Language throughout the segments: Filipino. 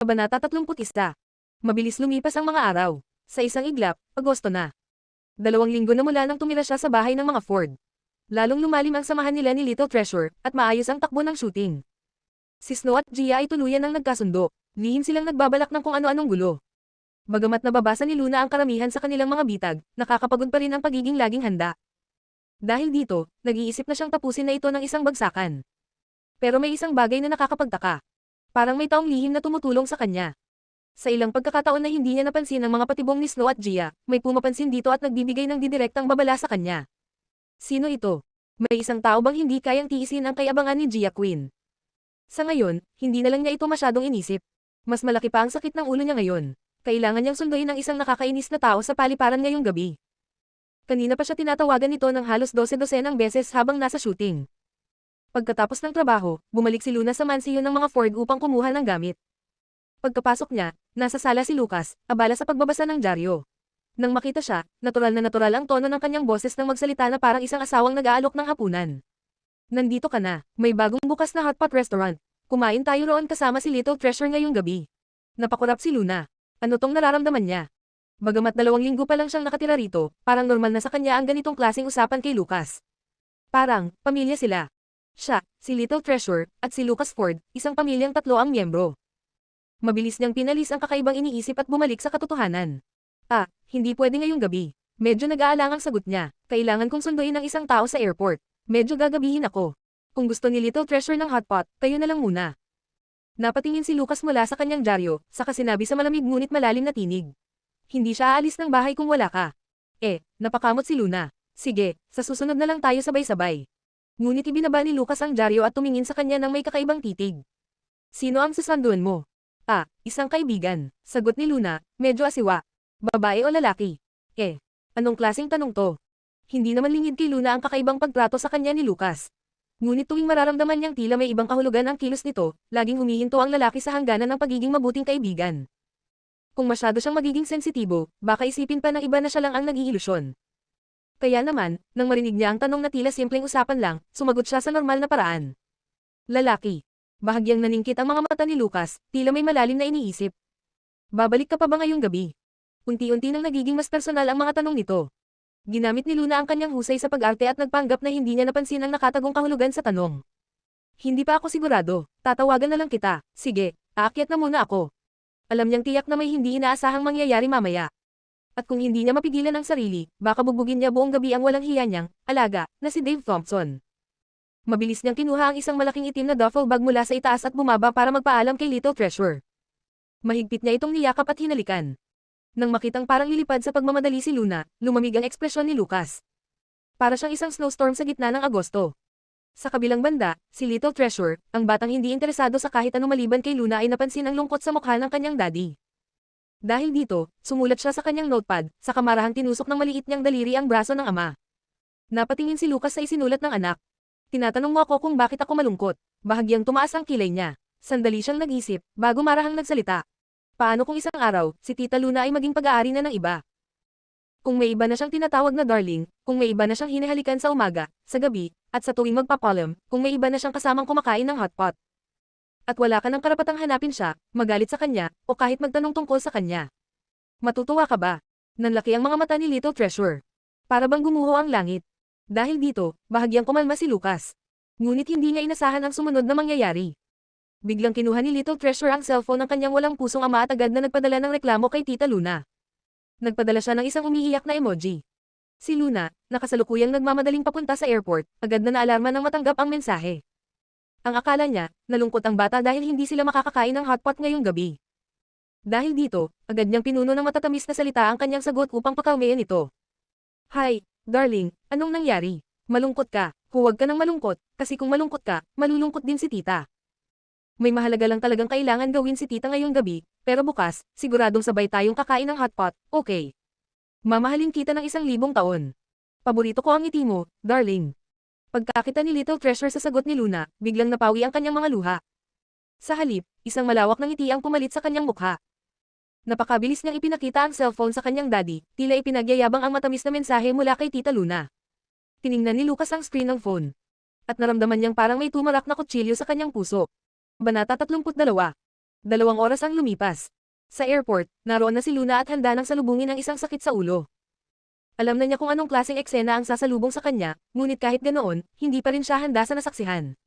Kabanata 31. Mabilis lumipas ang mga araw. Sa isang iglap, Agosto na. 2 linggo na mula nang tumira siya sa bahay ng mga Ford. Lalong lumalim ang samahan nila ni Little Treasure, at maayos ang takbo ng shooting. Si Snow at Gia ay tuluyan ng nagkasundo. Lihim silang nagbabalak ng kung ano-anong gulo. Bagamat nababasa ni Luna ang karamihan sa kanilang mga bitag, nakakapagod pa rin ang pagiging laging handa. Dahil dito, nag-iisip na siyang tapusin na ito ng isang bagsakan. Pero may isang bagay na nakakapagtaka. Parang may taong lihim na tumutulong sa kanya. Sa ilang pagkakataon na hindi niya napansin ang mga patibong ni Snow at Gia, may pumapansin dito at nagbibigay ng didirektang babala sa kanya. Sino ito? May isang tao bang hindi kayang tiisin ang kayabangan ni Gia Queen? Sa ngayon, hindi na lang niya ito masyadong inisip. Mas malaki pa ang sakit ng ulo niya ngayon. Kailangan niyang sunduin ang isang nakakainis na tao sa paliparan ngayong gabi. Kanina pa siya tinatawagan nito ng halos 12-dosenang beses habang nasa shooting. Pagkatapos ng trabaho, bumalik si Luna sa mansiyon ng mga Ford upang kumuha ng gamit. Pagkapasok niya, nasa sala si Lucas, abala sa pagbabasa ng dyaryo. Nang makita siya, natural na natural ang tono ng kanyang boses nang magsalita na parang isang asawang nag-aalok ng hapunan. Nandito ka na, may bagong bukas na hotpot restaurant. Kumain tayo roon kasama si Little Treasure ngayong gabi. Napakurap si Luna. Ano tong nararamdaman niya? Bagamat 2 linggo pa lang siyang nakatira rito, parang normal na sa kanya ang ganitong klaseng usapan kay Lucas. Parang, pamilya sila. Siya, si Little Treasure, at si Lucas Ford, isang pamilyang 3 ang miyembro. Mabilis niyang pinalis ang kakaibang iniisip at bumalik sa katotohanan. Hindi pwede ngayong gabi. Medyo nag-aalang ang sagot niya. Kailangan kong sunduin ang isang tao sa airport. Medyo gagabihin ako. Kung gusto ni Little Treasure ng hotpot, kayo na lang muna. Napatingin si Lucas mula sa kanyang dyaryo, saka sinabi sa malamig ngunit malalim na tinig. Hindi siya aalis ng bahay kung wala ka. Napakamot si Luna. Sige, sa susunod na lang tayo sabay-sabay. Ngunit ibinaba ni Lucas ang dyaryo at tumingin sa kanya ng may kakaibang titig. Sino ang susunduin mo? Isang kaibigan. Sagot ni Luna, medyo asiwa. Babae o lalaki? Anong klaseng tanong to? Hindi naman lingid kay Luna ang kakaibang pagtrato sa kanya ni Lucas. Ngunit tuwing mararamdaman niyang tila may ibang kahulugan ang kilos nito, laging humihinto ang lalaki sa hangganan ng pagiging mabuting kaibigan. Kung masyado siyang magiging sensitibo, baka isipin pa ng iba na siya lang ang nag-iilusyon. Kaya naman, nang marinig niya ang tanong na tila simpleng usapan lang, sumagot siya sa normal na paraan. Lalaki. Bahagyang naningkit ang mga mata ni Lucas, tila may malalim na iniisip. Babalik ka pa ba ngayong gabi? Unti-unti nang nagiging mas personal ang mga tanong nito. Ginamit ni Luna ang kanyang husay sa pag-arte at nagpanggap na hindi niya napansin ang nakatagong kahulugan sa tanong. Hindi pa ako sigurado, tatawagan na lang kita, sige, aakyat na muna ako. Alam niyang tiyak na may hindi inaasahang mangyayari mamaya. At kung hindi niya mapigilan ang sarili, baka bugbugin niya buong gabi ang walang hiya niyang alaga na si Dave Thompson. Mabilis niyang kinuha ang isang malaking itim na duffel bag mula sa itaas at bumaba para magpaalam kay Little Treasure. Mahigpit niya itong niyakap at hinalikan. Nang makitang parang lilipad sa pagmamadali si Luna, lumamig ang ekspresyon ni Lucas. Para siyang isang snowstorm sa gitna ng Agosto. Sa kabilang banda, si Little Treasure, ang batang hindi interesado sa kahit anong maliban kay Luna ay napansin ang lungkot sa mukha ng kanyang daddy. Dahil dito, sumulat siya sa kanyang notepad, sa kamarahang tinusok ng maliit niyang daliri ang braso ng ama. Napatingin si Lucas sa isinulat ng anak. Tinatanong mo ako kung bakit ako malungkot. Bahagyang tumaas ang kilay niya. Sandali siyang nag-isip, bago marahang nagsalita. Paano kung isang araw, si Tita Luna ay maging pag-aari na ng iba? Kung may iba na siyang tinatawag na darling, kung may iba na siyang hinahalikan sa umaga, sa gabi, at sa tuwing magpapalam, kung may iba na siyang kasamang kumakain ng hotpot. At wala ka ng karapatang hanapin siya, magalit sa kanya, o kahit magtanong tungkol sa kanya. Matutuwa ka ba? Nanlaki ang mga mata ni Little Treasure. Para bang gumuho ang langit. Dahil dito, bahagyang kumalma si Lucas. Ngunit hindi niya inasahan ang sumunod na mangyayari. Biglang kinuha ni Little Treasure ang cellphone ng kanyang walang pusong ama at agad na nagpadala ng reklamo kay Tita Luna. Nagpadala siya ng isang umiiyak na emoji. Si Luna, nakasalukuyang nagmamadaling papunta sa airport, agad na naalarma nang matanggap ang mensahe. Ang akala niya, nalungkot ang bata dahil hindi sila makakakain ng hotpot ngayong gabi. Dahil dito, agad niyang pinuno ng matatamis na salita ang kanyang sagot upang pakalmayan ito. Hi, darling, anong nangyari? Malungkot ka, huwag ka nang malungkot, kasi kung malungkot ka, malulungkot din si tita. May mahalaga lang talagang kailangan gawin si tita ngayong gabi, pero bukas, siguradong sabay tayong kakain ng hotpot, okay? Mamahalin kita ng 1,000 taon. Paborito ko ang ngiti mo, darling. Pagkakita ni Little Treasure sa sagot ni Luna, biglang napawi ang kanyang mga luha. Sa halip, isang malawak na ngiti ang pumalit sa kanyang mukha. Napakabilis niyang ipinakita ang cellphone sa kanyang daddy, tila ipinagyayabang ang matamis na mensahe mula kay Tita Luna. Tiningnan ni Lucas ang screen ng phone. At naramdaman niyang parang may tumarak na kutsilyo sa kanyang puso. Kabanata 32. 2 oras ang lumipas. Sa airport, naroon na si Luna at handa nang salubungin ang isang sakit sa ulo. Alam na niya kung anong klaseng eksena ang sasalubong sa kanya, ngunit kahit ganoon, hindi pa rin siya handa sa nasaksihan.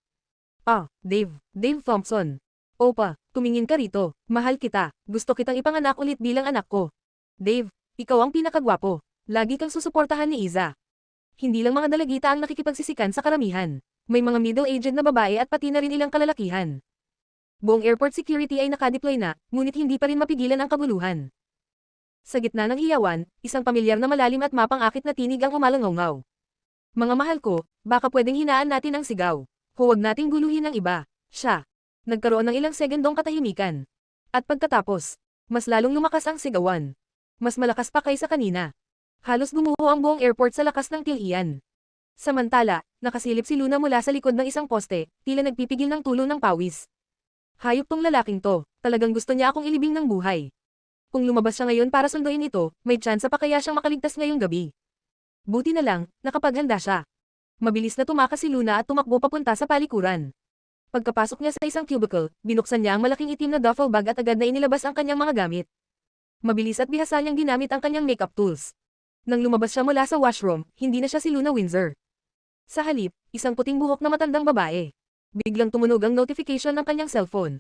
Ah, Dave. Dave Thompson. Opa, tumingin ka rito. Mahal kita. Gusto kitang ipanganak ulit bilang anak ko. Dave, ikaw ang pinakagwapo. Lagi kang susuportahan ni Iza. Hindi lang mga dalagita ang nakikipagsisikan sa karamihan. May mga middle-aged na babae at pati na rin ilang kalalakihan. Buong airport security ay nakadeploy na, ngunit hindi pa rin mapigilan ang kaguluhan. Sa gitna ng hiyawan, isang pamilyar na malalim at mapang-akit na tinig ang umalangaw. Mga mahal ko, baka pwedeng hinaan natin ang sigaw. Huwag nating guluhin ang iba. Siya. Nagkaroon ng ilang segundong katahimikan. At pagkatapos, mas lalong lumakas ang sigawan. Mas malakas pa kaysa kanina. Halos gumuho ang buong airport sa lakas ng tilian. Samantala, nakasilip si Luna mula sa likod ng isang poste, tila nagpipigil ng tulo ng pawis. Hayop tong lalaking to, talagang gusto niya akong ilibing ng buhay. Kung lumabas siya ngayon para sunduin ito, may tsansa pa kaya siyang makaligtas ngayong gabi. Buti na lang, nakapaghanda siya. Mabilis na tumakas si Luna at tumakbo papunta sa palikuran. Pagkapasok niya sa isang cubicle, binuksan niya ang malaking itim na duffel bag at agad na inilabas ang kanyang mga gamit. Mabilis at bihasa niyang ginamit ang kanyang makeup tools. Nang lumabas siya mula sa washroom, hindi na siya si Luna Windsor. Sa halip, isang puting buhok na matandang babae. Biglang tumunog ang notification ng kanyang cellphone.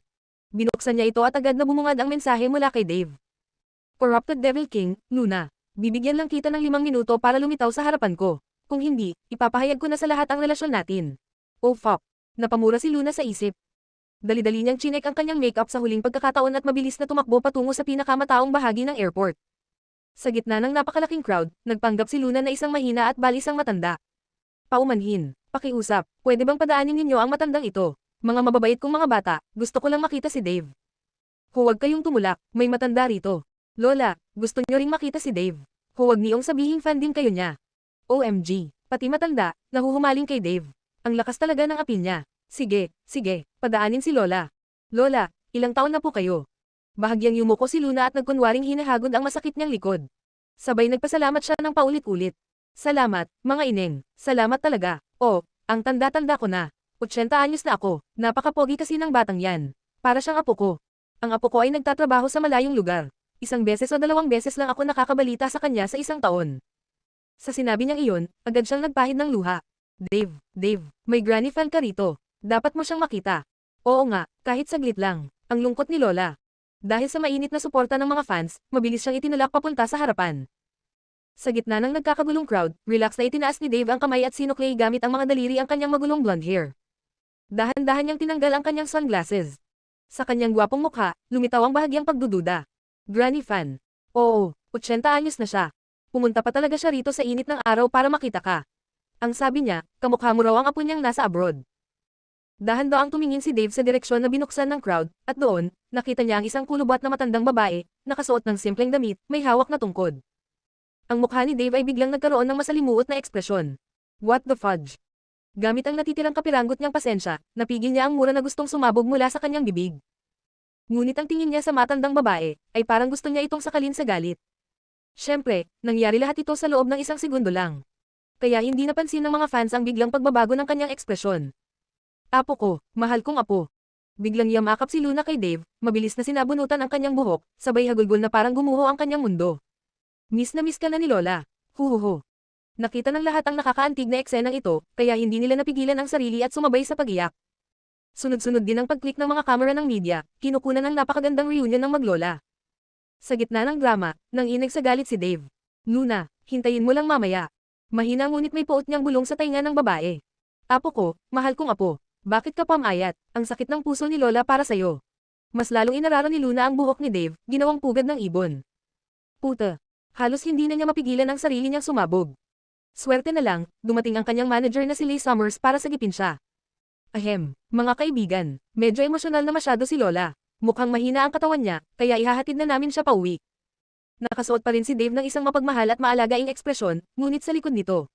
Binuksan niya ito at agad na bumungad ang mensahe mula kay Dave. Corrupted Devil King, Luna. Bibigyan lang kita ng 5 minuto para lumitaw sa harapan ko. Kung hindi, ipapahayag ko na sa lahat ang relasyon natin. Oh fuck. Napamura si Luna sa isip. Dali-dali niyang chinek ang kanyang makeup sa huling pagkakataon at mabilis na tumakbo patungo sa pinakamataong bahagi ng airport. Sa gitna ng napakalaking crowd, nagpanggap si Luna na isang mahina at balisang matanda. Paumanhin. Pakiusap, pwede bang padaanin ninyo ang matandang ito? Mga mababait kong mga bata, gusto ko lang makita si Dave. Huwag kayong tumulak, may matanda rito. Lola, gusto niyo ring makita si Dave. Huwag niyong sabihing fan din kayo niya. OMG, pati matanda, nahuhumaling kay Dave. Ang lakas talaga ng apil niya. Sige, padaanin si Lola. Lola, ilang taon na po kayo? Bahagyang yumuko si Luna at nagkunwaring hinahagod ang masakit niyang likod. Sabay nagpasalamat siya ng paulit-ulit. Salamat, mga ineng. Salamat talaga. Oh, ang tanda-tanda ko na. 80 anyos na ako. Napakapogi kasi ng batang yan. Para siyang apo ko. Ang apo ko ay nagtatrabaho sa malayong lugar. 1 beses o 2 beses lang ako nakakabalita sa kanya sa 1 taon. Sa sinabi niyang iyon, agad siyang nagpahid ng luha. Dave, may granny fan ka rito. Dapat mo siyang makita. Oo nga, kahit saglit lang. Ang lungkot ni Lola. Dahil sa mainit na suporta ng mga fans, mabilis siyang itinulak papunta sa harapan. Sa gitna ng nagkakagulong crowd, relax na itinaas ni Dave ang kamay at sinuklay gamit ang mga daliri ang kanyang magulong blonde hair. Dahan-dahan niyang tinanggal ang kanyang sunglasses. Sa kanyang gwapong mukha, lumitaw ang bahagyang pagdududa. Granny fan. Oo, 80 anyos na siya. Pumunta pa talaga siya rito sa init ng araw para makita ka. Ang sabi niya, kamukha mo raw ang apo niyang nasa abroad. Dahan-daang tumingin si Dave sa direksyon na binuksan ng crowd, at doon, nakita niya ang isang kulubot na matandang babae, nakasuot ng simpleng damit, may hawak na tungkod. Ang mukha ni Dave ay biglang nagkaroon ng masalimuot na ekspresyon. What the fudge? Gamit ang natitirang kapiranggot niyang pasensya, napigil niya ang mura na gustong sumabog mula sa kanyang bibig. Ngunit ang tingin niya sa matandang babae, ay parang gusto niya itong sakalin sa galit. Siyempre, nangyari lahat ito sa loob ng 1 segundo lang. Kaya hindi napansin ng mga fans ang biglang pagbabago ng kanyang ekspresyon. Apo ko, mahal kong apo. Biglang yamakap si Luna kay Dave, mabilis na sinabunutan ang kanyang buhok, sabay hagulgol na parang gumuho ang kanyang mundo. Miss na miss ka na ni Lola. Huhuhu. Nakita ng lahat ang nakakaantig na eksenang ito, kaya hindi nila napigilan ang sarili at sumabay sa pag-iyak. Sunod-sunod din ang pag-click ng mga kamera ng media, kinukunan ng napakagandang reunion ng maglola. Sa gitna ng drama, nanginig sa galit si Dave. Luna, hintayin mo lang mamaya. Mahina ngunit may puot niyang bulong sa tainga ng babae. Apo ko, mahal kong apo. Bakit ka pamayat? Ang sakit ng puso ni Lola para sa'yo. Mas lalong inararo ni Luna ang buhok ni Dave, ginawang pugad ng ibon. Puta. Halos hindi na niya mapigilan ang sarili niyang sumabog. Swerte na lang, dumating ang kanyang manager na si Leigh Summers para sagipin siya. Ahem, mga kaibigan, medyo emosyonal na masyado si Lola. Mukhang mahina ang katawan niya, kaya ihahatid na namin siya pauwi. Nakasuot pa rin si Dave ng isang mapagmahal at maalagaing ekspresyon, ngunit sa likod nito.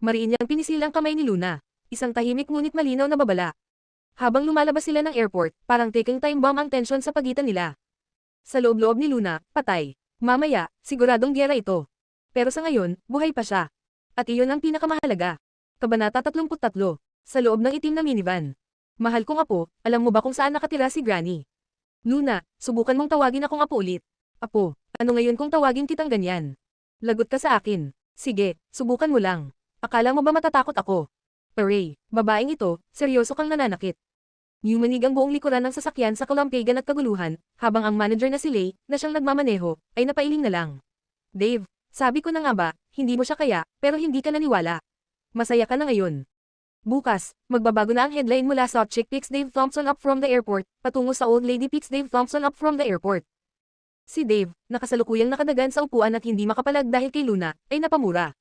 Mariin niyang pinisil ang kamay ni Luna. Isang tahimik ngunit malinaw na babala. Habang lumalabas sila ng airport, parang taking time bomb ang tensyon sa pagitan nila. Sa loob-loob ni Luna, patay. Mamaya, siguradong giyera ito. Pero sa ngayon, buhay pa siya. At iyon ang pinakamahalaga. Kabanata 33. Sa loob ng itim na minivan. Mahal kong apo, alam mo ba kung saan nakatira si Granny? Luna, subukan mong tawagin akong Apo ulit. Apo, ano ngayon kung tawagin kitang ganyan? Lagot ka sa akin. Sige, subukan mo lang. Akala mo ba matatakot ako? Paray, babaeng ito, seryoso kang nananakit. Yumanig ang buong likuran ng sasakyan sa kalampigan at kaguluhan, habang ang manager na si Lay, na siyang nagmamaneho, ay napailing na lang. Dave, sabi ko na nga ba, hindi mo siya kaya, pero hindi ka naniwala. Masaya ka na ngayon. Bukas, magbabago na ang headline mula sa Chick Picks Dave Thompson up from the airport, patungo sa Old Lady Picks Dave Thompson up from the airport. Si Dave, nakasalukuyang nakadagan sa upuan at hindi makapalag dahil kay Luna, ay napamura.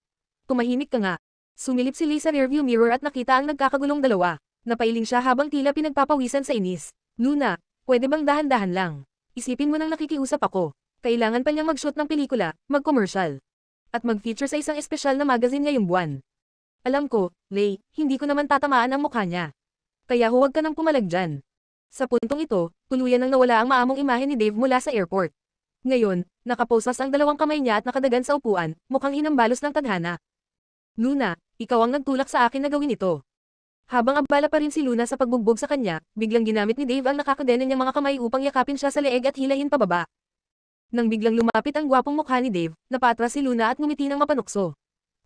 Tumahimik ka nga. Sumilip si Lee sa rearview mirror at nakita ang nagkakagulong dalawa. Napailing siya habang tila pinagpapawisan sa inis. Luna, pwede bang dahan-dahan lang? Isipin mo nang nakikiusap ako. Kailangan pa niyang mag-shoot ng pelikula, mag-commercial. At mag-feature sa isang espesyal na magazine ngayong buwan. Alam ko, Lay, hindi ko naman tatamaan ang mukha niya. Kaya huwag ka nang pumalag dyan. Sa puntong ito, tuluyan nang nawala ang maamong imahe ni Dave mula sa airport. Ngayon, nakaposas ang dalawang kamay niya at nakadagan sa upuan, mukhang hinambalos ng tadhana. Luna, ikaw ang nagtulak sa akin na gawin ito. Habang abala pa rin si Luna sa pagbugbog sa kanya, biglang ginamit ni Dave ang nakakadena niyang mga kamay upang yakapin siya sa leeg at hilahin pababa. Nang biglang lumapit ang gwapong mukha ni Dave, napatras si Luna at ngumiti ng mapanukso.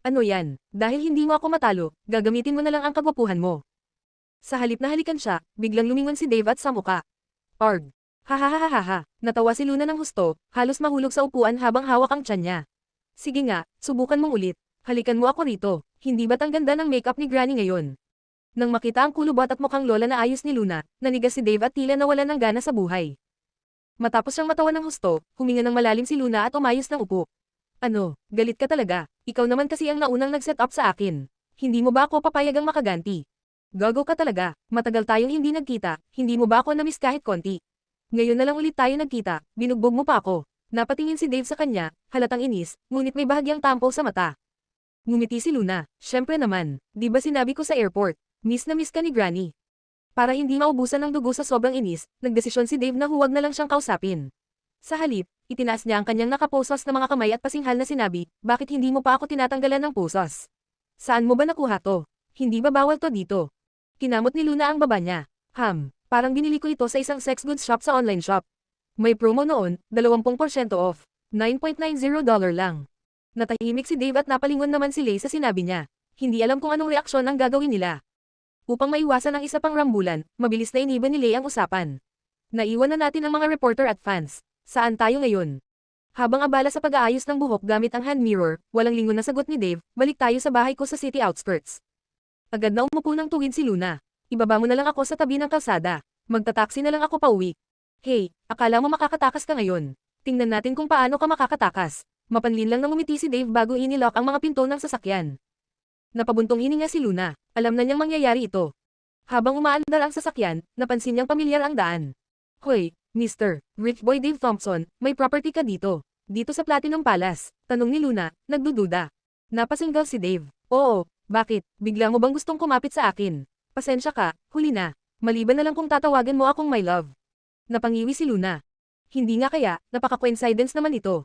Ano yan? Dahil hindi mo ako matalo, gagamitin mo na lang ang kagwapuhan mo. Sa halip na halikan siya, biglang lumingon si Dave at sa muka. Arg! Hahahahaha! Natawa si Luna ng husto, halos mahulog sa upuan habang hawak ang tiyan niya. Sige nga, subukan mong ulit. Halikan mo ako rito. Hindi ba't ang ganda ng makeup ni Granny ngayon? Nang makita ang kulubot at mukhang lola na ayos ni Luna, nanigas si Dave at tila nawalan ng gana sa buhay. Matapos siyang matawa ng husto, huminga ng malalim si Luna at umayos ng upo. Ano, galit ka talaga? Ikaw naman kasi ang naunang nag-set up sa akin. Hindi mo ba ako papayagang makaganti? Gago ka talaga, matagal tayong hindi nagkita, hindi mo ba ako na-miss kahit konti? Ngayon na lang ulit tayo nagkita, binugbog mo pa ako. Napatingin si Dave sa kanya, halatang inis, ngunit may bahagyang tampo sa mata. Ngumiti si Luna, syempre naman, di ba sinabi ko sa airport, miss na miss ka ni Granny. Para hindi maubusan ng dugo sa sobrang inis, nagdesisyon si Dave na huwag na lang siyang kausapin. Sa halip, itinaas niya ang kanyang nakaposas na mga kamay at pasinghal na sinabi, bakit hindi mo pa ako tinatanggalan ng posas? Saan mo ba nakuha to? Hindi ba bawal to dito? Kinamot ni Luna ang baba niya. Parang binili ko ito sa isang sex goods shop sa online shop. May promo noon, 20% off. $9.90 lang. Natahimik si Dave at napalingon naman si Lay sa sinabi niya. Hindi alam kung anong reaksyon ang gagawin nila. Upang maiwasan ang isa pang rambulan, mabilis na iniba ni Lay ang usapan. Naiwan na natin ang mga reporter at fans. Saan tayo ngayon? Habang abala sa pag-aayos ng buhok gamit ang hand mirror, walang lingon na sagot ni Dave, balik tayo sa bahay ko sa city outskirts. Agad na umupo ng tuwid si Luna. Ibaba mo na lang ako sa tabi ng kalsada. Magtataksi na lang ako pauwi. Hey, akala mo makakatakas ka ngayon? Tingnan natin kung paano ka makakatakas. Mapanlin lang nang umiti si Dave bago inilock ang mga pinto ng sasakyan. Napabuntong hininga si Luna, alam na niyang mangyayari ito. Habang umaandar ang sasakyan, napansin niyang pamilyar ang daan. Hoy, Mr. Rich Boy Dave Thompson, may property ka dito. Dito sa Platinum Palace, tanong ni Luna, nagdududa. Napasinggal si Dave. Oo, bakit? Bigla mo bang gustong kumapit sa akin? Pasensya ka, huli na. Maliban na lang kung tatawagan mo akong my love. Napangiwi si Luna. Hindi nga kaya, napaka-coincidence naman ito.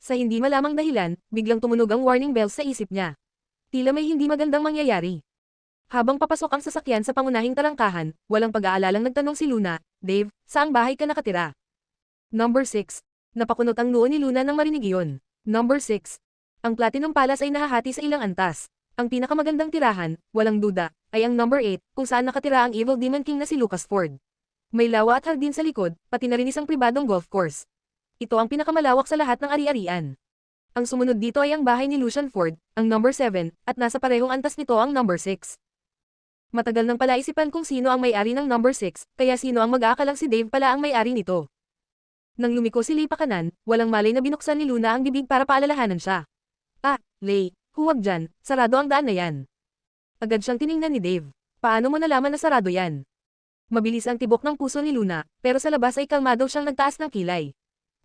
Sa hindi malamang dahilan, biglang tumunog ang warning bells sa isip niya. Tila may hindi magandang mangyayari. Habang papasok ang sasakyan sa pangunahing talangkahan, walang pag-aalalang nagtanong si Luna, Dave, saang bahay ka nakatira? Number 6. Napakunot ang noo ni Luna nang marinig iyon. Number 6. Ang Platinum Palace ay nahahati sa ilang antas. Ang pinakamagandang tirahan, walang duda, ay ang number 8, kung saan nakatira ang Evil Demon King na si Lucas Ford. May lawa at hardin sa likod, pati na rin isang pribadong golf course. Ito ang pinakamalawak sa lahat ng ari-arian. Ang sumunod dito ay ang bahay ni Lucian Ford, ang number 7, at nasa parehong antas nito ang number 6. Matagal nang palaisipan kung sino ang may-ari ng number 6, kaya sino ang mag-aakalang si Dave pala ang may-ari nito. Nang lumiko si Lay pakanan, walang malay na binuksan ni Luna ang bibig para paalalahanan siya. Ah, Lay, huwag dyan, sarado ang daan na yan. Agad siyang tiningnan ni Dave. Paano mo nalaman na sarado yan? Mabilis ang tibok ng puso ni Luna, pero sa labas ay kalmado siyang nagtaas ng kilay.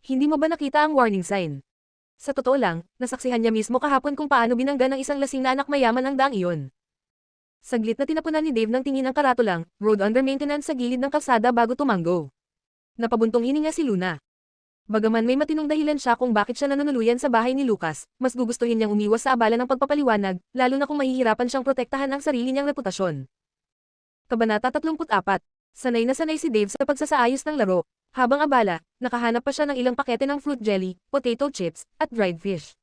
Hindi mo ba nakita ang warning sign? Sa totoo lang, nasaksihan niya mismo kahapon kung paano binangga ng isang lasing na anak mayaman ang daang iyon. Saglit na tinapunan ni Dave ng tingin ang karatulang, road under maintenance sa gilid ng kalsada bago tumango. Napabuntong hininga si Luna. Bagaman may matinong dahilan siya kung bakit siya nanunuluyan sa bahay ni Lucas, mas gugustuhin niyang umiwas sa abala ng pagpapaliwanag, lalo na kung mahihirapan siyang protektahan ang sarili niyang reputasyon. Kabanata 34. Sanay na sanay si Dave sa pagsasaayos ng laro. Habang abala, nakahanap pa siya ng ilang pakete ng fruit jelly, potato chips, at dried fish.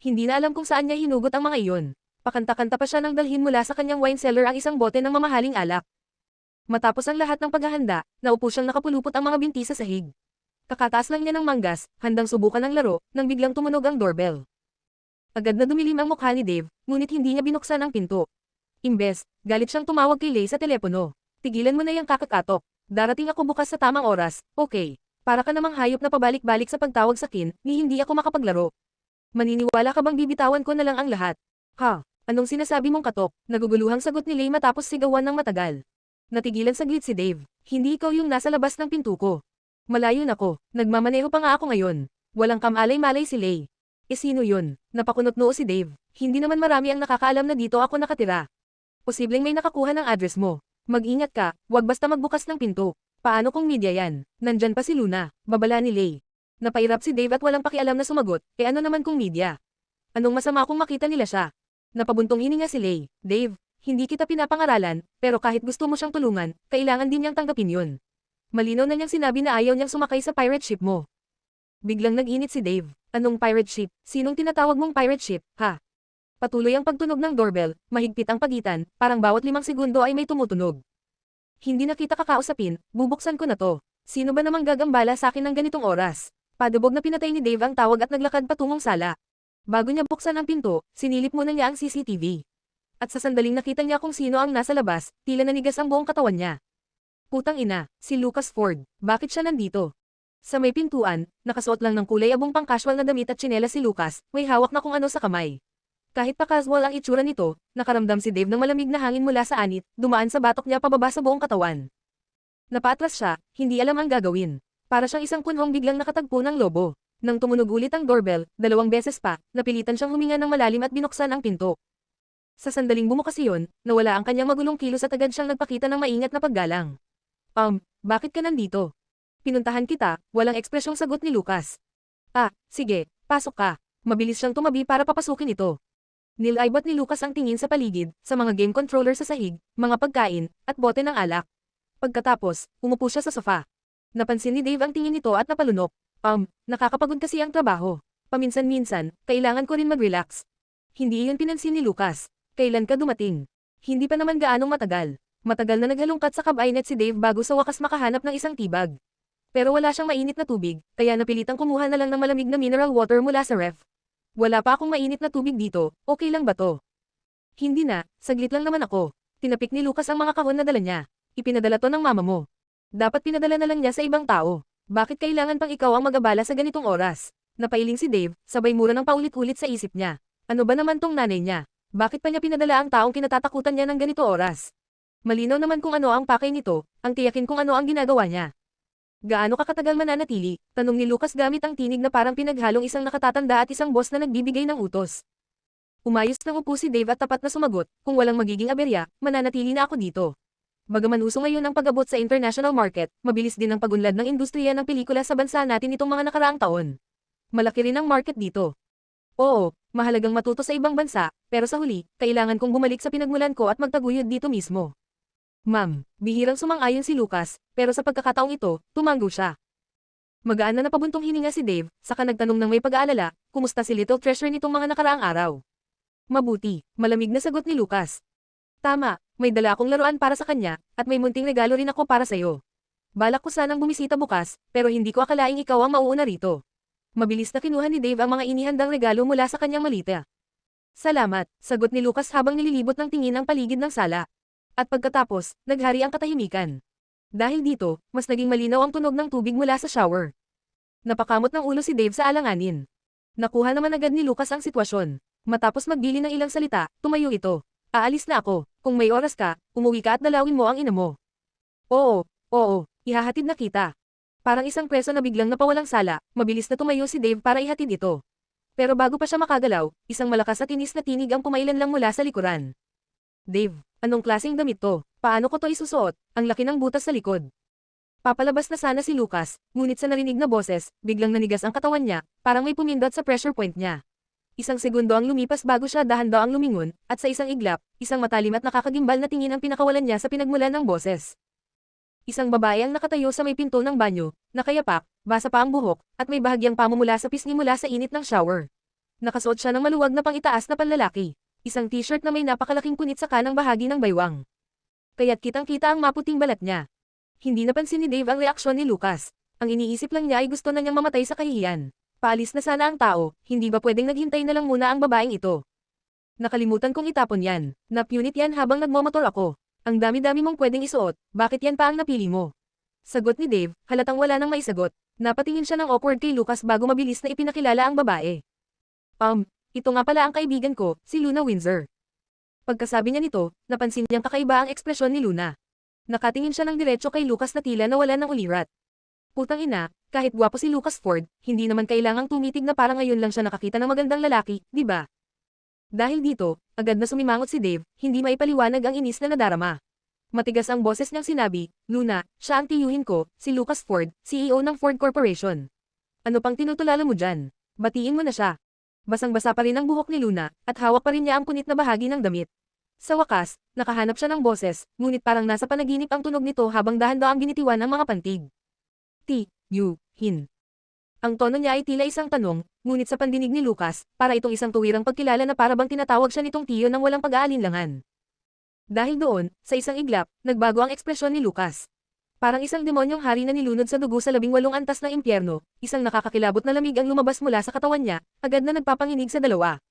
Hindi na alam kung saan niya hinugot ang mga iyon. Pakanta-kanta pa siya nang dalhin mula sa kanyang wine cellar ang isang bote ng mamahaling alak. Matapos ang lahat ng paghahanda, naupo siyang nakapulupot ang mga binti sa sahig. Kakataas lang niya ng manggas, handang subukan ang laro, nang biglang tumunog ang doorbell. Agad na dumilim ang mukha ni Dave, ngunit hindi niya binuksan ang pinto. Imbes, galit siyang tumawag kay Lay sa telepono. Tigilan mo na yung kakakatok. Darating ako bukas sa tamang oras, okay? Para ka namang hayop na pabalik-balik sa pagtawag sa akin, ni hindi ako makapaglaro. Maniniwala ka bang bibitawan ko na lang ang lahat? Ha? Anong sinasabi mong katok? Naguguluhang sagot ni Lay matapos sigawan ng matagal. Natigilan saglit si Dave. Hindi ikaw yung nasa labas ng pinto ko. Malayo na ko. Nagmamaneho pa nga ako ngayon. Walang kamalay-malay si Lay. Sino yun? Napakunot noo si Dave. Hindi naman marami ang nakakaalam na dito ako nakatira. Posibleng may nakakuha ng address mo. Mag-ingat ka, wag basta magbukas ng pinto. Paano kung media yan? Nandyan pa si Luna, babala ni Lay. Napairap si Dave at walang pakialam na sumagot, ano naman kung media? Anong masama kung makita nila siya? Napabuntong hininga si Lay. Dave, hindi kita pinapangaralan, pero kahit gusto mo siyang tulungan, kailangan din niyang tanggapin yun. Malinaw na niyang sinabi na ayaw niyang sumakay sa pirate ship mo. Biglang nag-init si Dave. Anong pirate ship? Sinong tinatawag mong pirate ship, ha? Patuloy ang pagtunog ng doorbell, mahigpit ang pagitan, parang bawat 5 segundo ay may tumutunog. Hindi na kita kakausapin, bubuksan ko na to. Sino ba namang gagambala sa akin ng ganitong oras? Padubog na pinatay ni Dave ang tawag at naglakad patungong sala. Bago niya buksan ang pinto, sinilip muna niya ang CCTV. At sa sandaling nakita niya kung sino ang nasa labas, tila nanigas ang buong katawan niya. Putang ina, si Lucas Ford, bakit siya nandito? Sa may pintuan, nakasuot lang ng kulay abong pang-casual na damit at tsinelas si Lucas, may hawak na kung ano sa kamay. Kahit pa casual ang itsura nito, nakaramdam si Dave ng malamig na hangin mula sa anit, dumaan sa batok niya pababa sa buong katawan. Napaatras siya, hindi alam ang gagawin. Para siyang isang kunhong biglang nakatagpo ng lobo. Nang tumunog ulit ang doorbell, 2 beses pa, napilitan siyang huminga ng malalim at binuksan ang pinto. Sa sandaling bumukas iyon, nawala ang kanyang magulong kilos at agad siyang nagpakita ng maingat na paggalang. Bakit ka nandito? Pinuntahan kita, walang ekspresyong sagot ni Lucas. Sige, pasok ka. Mabilis siyang tumabi para papasukin ito. Nilaybot ni Lucas ang tingin sa paligid, sa mga game controller sa sahig, mga pagkain, at bote ng alak. Pagkatapos, umupo siya sa sofa. Napansin ni Dave ang tingin nito at napalunok. Nakakapagod kasi ang trabaho. Paminsan-minsan, kailangan ko rin mag-relax. Hindi iyon pinansin ni Lucas. Kailan ka dumating? Hindi pa naman gaanong matagal. Matagal na naghalungkat sa kabinet si Dave bago sa wakas makahanap ng isang tibag. Pero wala siyang mainit na tubig, kaya napilitang kumuha na lang ng malamig na mineral water mula sa ref. Wala pa akong mainit na tubig dito, okay lang ba to? Hindi na, saglit lang naman ako. Tinapik ni Lucas ang mga kahon na dala niya. Ipinadala to ng mama mo. Dapat pinadala na lang niya sa ibang tao. Bakit kailangan pang ikaw ang mag-abala sa ganitong oras? Napailing si Dave, sabay mura ng paulit-ulit sa isip niya. Ano ba naman tong nanay niya? Bakit pa niya pinadala ang taong kinatatakutan niya ng ganito oras? Malinaw naman kung ano ang pakay nito, ang tiyakin kung ano ang ginagawa niya. Gaano ka katagal mananatili? Tanong ni Lucas gamit ang tinig na parang pinaghalong isang nakatatanda at isang boss na nagbibigay ng utos. Umayos ng upo si Dave at tapat na sumagot, kung walang magiging aberya, mananatili na ako dito. Bagaman uso ngayon ang pag-abot sa international market, mabilis din ang pagunlad ng industriya ng pelikula sa bansa natin itong mga nakaraang taon. Malaki rin ang market dito. Oo, mahalagang matuto sa ibang bansa, pero sa huli, kailangan kong bumalik sa pinagmulan ko at magtaguyod dito mismo. Ma'am, bihirang sumang-ayon si Lucas, pero sa pagkakataong ito, tumanggo siya. Magaan na napabuntong hininga si Dave, saka nagtanong ng may pag-aalala, kumusta si Little Treasure nitong mga nakaraang araw? Mabuti, malamig na sagot ni Lucas. Tama, may dala akong laruan para sa kanya, at may munting regalo rin ako para sa'yo. Balak ko sanang bumisita bukas, pero hindi ko akalaing ikaw ang mauuna rito. Mabilis na kinuha ni Dave ang mga inihandang regalo mula sa kanyang malita. Salamat, sagot ni Lucas habang nililibot ng tingin ang paligid ng sala. At pagkatapos, naghari ang katahimikan. Dahil dito, mas naging malinaw ang tunog ng tubig mula sa shower. Napakamot ng ulo si Dave sa alanganin. Nakuha naman agad ni Lucas ang sitwasyon. Matapos magbili ng ilang salita, tumayo ito. Aalis na ako, kung may oras ka, umuwi ka at dalawin mo ang ina mo. Oo, ihahatid na kita. Parang isang preso na biglang napawalang sala, mabilis na tumayo si Dave para ihatid ito. Pero bago pa siya makagalaw, isang malakas at tinis na tinig ang pumailan lang mula sa likuran. Dave, anong klaseng damit to? Paano ko to isusuot? Ang laki ng butas sa likod. Papalabas na sana si Lucas, ngunit sa narinig na boses, biglang nanigas ang katawan niya, parang may pumindot sa pressure point niya. Isang segundo ang lumipas bago siya dahan-daang lumingon, at sa isang iglap, isang matalim at nakakagimbal na tingin ang pinakawalan niya sa pinagmulan ng boses. Isang babae ang nakatayo sa may pinto ng banyo, nakayapak, basa pa ang buhok, at may bahagyang pamumula sa pisngi mula sa init ng shower. Nakasuot siya ng maluwag na pang-itaas na panlalaki. Isang t-shirt na may napakalaking punit sa kanang bahagi ng baywang. Kaya't kitang-kita ang maputing balat niya. Hindi napansin ni Dave ang reaksyon ni Lucas. Ang iniisip lang niya ay gusto na niyang mamatay sa kahihiyan. Paalis na sana ang tao, hindi ba pwedeng naghintay na lang muna ang babaeng ito? Nakalimutan kong itapon yan. Napunit yan habang nagmomotor ako. Ang dami-dami mong pwedeng isuot, bakit yan pa ang napili mo? Sagot ni Dave, halatang wala nang maisagot. Napatingin siya ng awkward kay Lucas bago mabilis na ipinakilala ang babae. Ito nga pala ang kaibigan ko, si Luna Windsor. Pagkasabi niya nito, napansin niyang kakaiba ang ekspresyon ni Luna. Nakatingin siya ng diretso kay Lucas na tila nawala ng ulirat. Putang ina, kahit gwapo si Lucas Ford, hindi naman kailangang tumitig na parang ngayon lang siya nakakita ng magandang lalaki, di ba? Dahil dito, agad na sumimangot si Dave, hindi maipaliwanag ang inis na nadarama. Matigas ang boses niyang sinabi, Luna, siya ang tiyuhin ko, si Lucas Ford, CEO ng Ford Corporation. Ano pang tinutulala mo dyan? Batiin mo na siya. Basang-basa pa rin ang buhok ni Luna, at hawak pa rin niya ang punit na bahagi ng damit. Sa wakas, nakahanap siya ng boses, ngunit parang nasa panaginip ang tunog nito habang dahan-daang binitiwan ang mga pantig. Hin. Ang tono niya ay tila isang tanong, ngunit sa pandinig ni Lucas, para itong isang tuwirang pagkilala na para bang tinatawag siya nitong tiyo ng walang pag-aalinlangan. Dahil doon, sa isang iglap, nagbago ang ekspresyon ni Lucas. Parang isang demonyong hari na nilunod sa dugo sa 18 antas ng impyerno, isang nakakakilabot na lamig ang lumabas mula sa katawan niya, agad na nagpapanginig sa dalawa.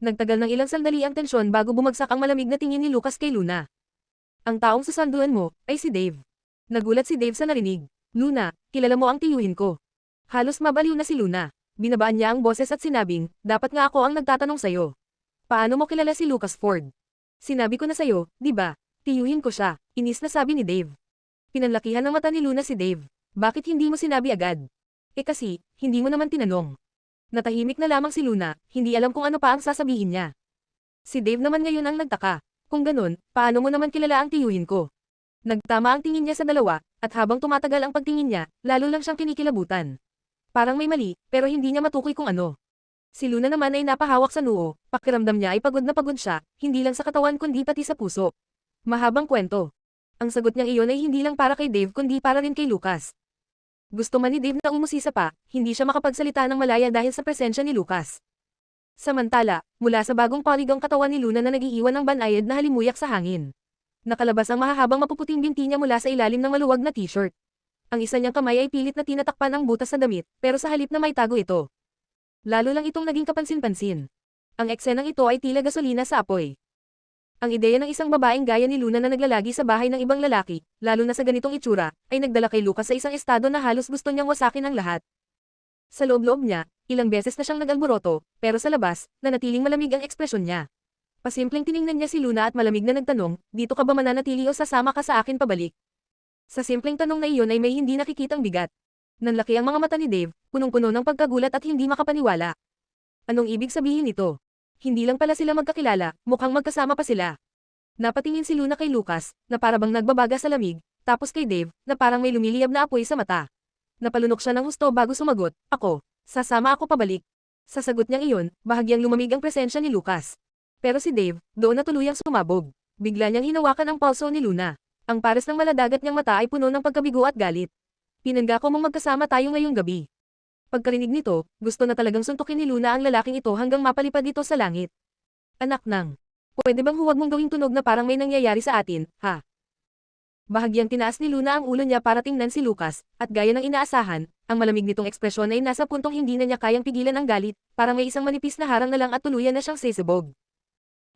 Nagtagal ng ilang sandali ang tensyon bago bumagsak ang malamig na tingin ni Lucas kay Luna. Ang taong susunduan mo, ay si Dave. Nagulat si Dave sa narinig. Luna, kilala mo ang tiyuhin ko. Halos mabaliw na si Luna. Binabaan niya ang boses at sinabing, dapat nga ako ang nagtatanong sayo. Paano mo kilala si Lucas Ford? Sinabi ko na sayo, di ba? Tiyuhin ko siya, inis na sabi ni Dave. Pinanlakihan ng mata ni Luna si Dave. Bakit hindi mo sinabi agad? Kasi, hindi mo naman tinanong. Natahimik na lamang si Luna, hindi alam kung ano pa ang sasabihin niya. Si Dave naman ngayon ang nagtaka. Kung ganun, paano mo naman kilala ang tiyuhin ko? Nagtama ang tingin niya sa dalawa, at habang tumatagal ang pagtingin niya, lalo lang siyang kinikilabutan. Parang may mali, pero hindi niya matukoy kung ano. Si Luna naman ay napahawak sa noo, pakiramdam niya ay pagod na pagod siya, hindi lang sa katawan kundi pati sa puso. Mahabang kwento. Ang sagot niyang iyon ay hindi lang para kay Dave kundi para rin kay Lucas. Gusto man ni Dave na umusisa pa, hindi siya makapagsalita ng malaya dahil sa presensya ni Lucas. Samantala, mula sa bagong polygon katawan ni Luna na nagiiwan ng banayad na halimuyak sa hangin. Nakalabas ang mahahabang mapuputing binti niya mula sa ilalim ng maluwag na t-shirt. Ang isa niyang kamay ay pilit na tinatakpan ang butas sa damit, pero sa halip na may tago ito. Lalo lang itong naging kapansin-pansin. Ang eksenang ito ay tila gasolina sa apoy. Ang ideya ng isang babaeng gaya ni Luna na naglalagi sa bahay ng ibang lalaki, lalo na sa ganitong itsura, ay nagdala kay Lucas sa isang estado na halos gusto niyang wasakin ang lahat. Sa loob-loob niya, ilang beses na siyang nag-alboroto, pero sa labas, nanatiling malamig ang ekspresyon niya. Pasimpleng tiningnan niya si Luna at malamig na nagtanong, dito ka ba mananatili o sasama ka sa akin pabalik? Sa simpleng tanong na iyon ay may hindi nakikitang bigat. Nanlaki ang mga mata ni Dave, punong-puno ng pagkagulat at hindi makapaniwala. Anong ibig sabihin nito? Hindi lang pala sila magkakilala, mukhang magkasama pa sila. Napatingin si Luna kay Lucas, na parabang nagbabaga sa lamig, tapos kay Dave, na parang may lumiliyab na apoy sa mata. Napalunok siya ng husto bago sumagot, ako, sasama ako pabalik. Sa sagot niyang iyon, bahagyang lumamig ang presensya ni Lucas. Pero si Dave, doon na tuluyang sumabog. Bigla niyang hinawakan ang pulso ni Luna. Ang pares ng maladagat niyang mata ay puno ng pagkabigo at galit. Pinangako mong magkasama tayo ngayong gabi. Pagkarinig nito, gusto na talagang suntukin ni Luna ang lalaking ito hanggang mapalipad ito sa langit. Anak nang, pwede bang huwag mong gawing tunog na parang may nangyayari sa atin, ha? Bahagyang tinaas ni Luna ang ulo niya para tingnan si Lucas, at gaya ng inaasahan, ang malamig nitong ekspresyon ay nasa puntong hindi na niya kayang pigilan ang galit, parang may isang manipis na harang na lang at tuluyan na siyang sisibog.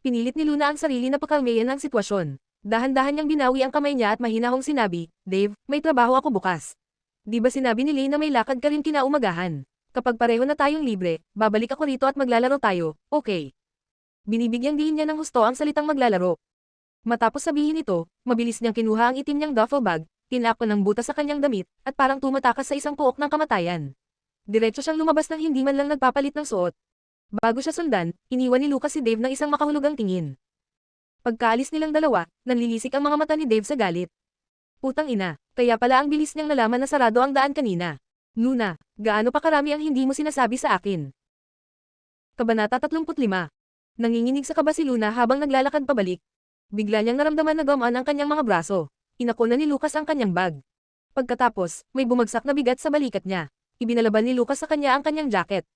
Pinilit ni Luna ang sarili na pakalmayan ang sitwasyon. Dahan-dahan niyang binawi ang kamay niya at mahinahong sinabi, Dave, may trabaho ako bukas. Di ba sinabi ni Lane na may lakad ka rin kinaumagahan? Kapag pareho na tayong libre, babalik ako rito at maglalaro tayo, okay? Binibigyang diin niya ng husto ang salitang maglalaro. Matapos sabihin ito, mabilis niyang kinuha ang itim niyang duffel bag, tinakpan ng butas sa kanyang damit, at parang tumatakas sa isang puok ng kamatayan. Diretso siyang lumabas ng hindi man lang nagpapalit ng suot. Bago siya sundan, iniwan ni Lucas si Dave ng isang makahulugang tingin. Pagkaalis nilang dalawa, nanlilisik ang mga mata ni Dave sa galit. Putang ina, kaya pala ang bilis niyang nalaman na sarado ang daan kanina. Luna, gaano pa karami ang hindi mo sinasabi sa akin? Kabanata 35. Nanginginig sa kaba si Luna habang naglalakad pabalik. Bigla niyang naramdaman na gumaan ang kanyang mga braso. Inako na ni Lucas ang kanyang bag. Pagkatapos, may bumagsak na bigat sa balikat niya. Ibinalaban ni Lucas sa kanya ang kanyang jacket.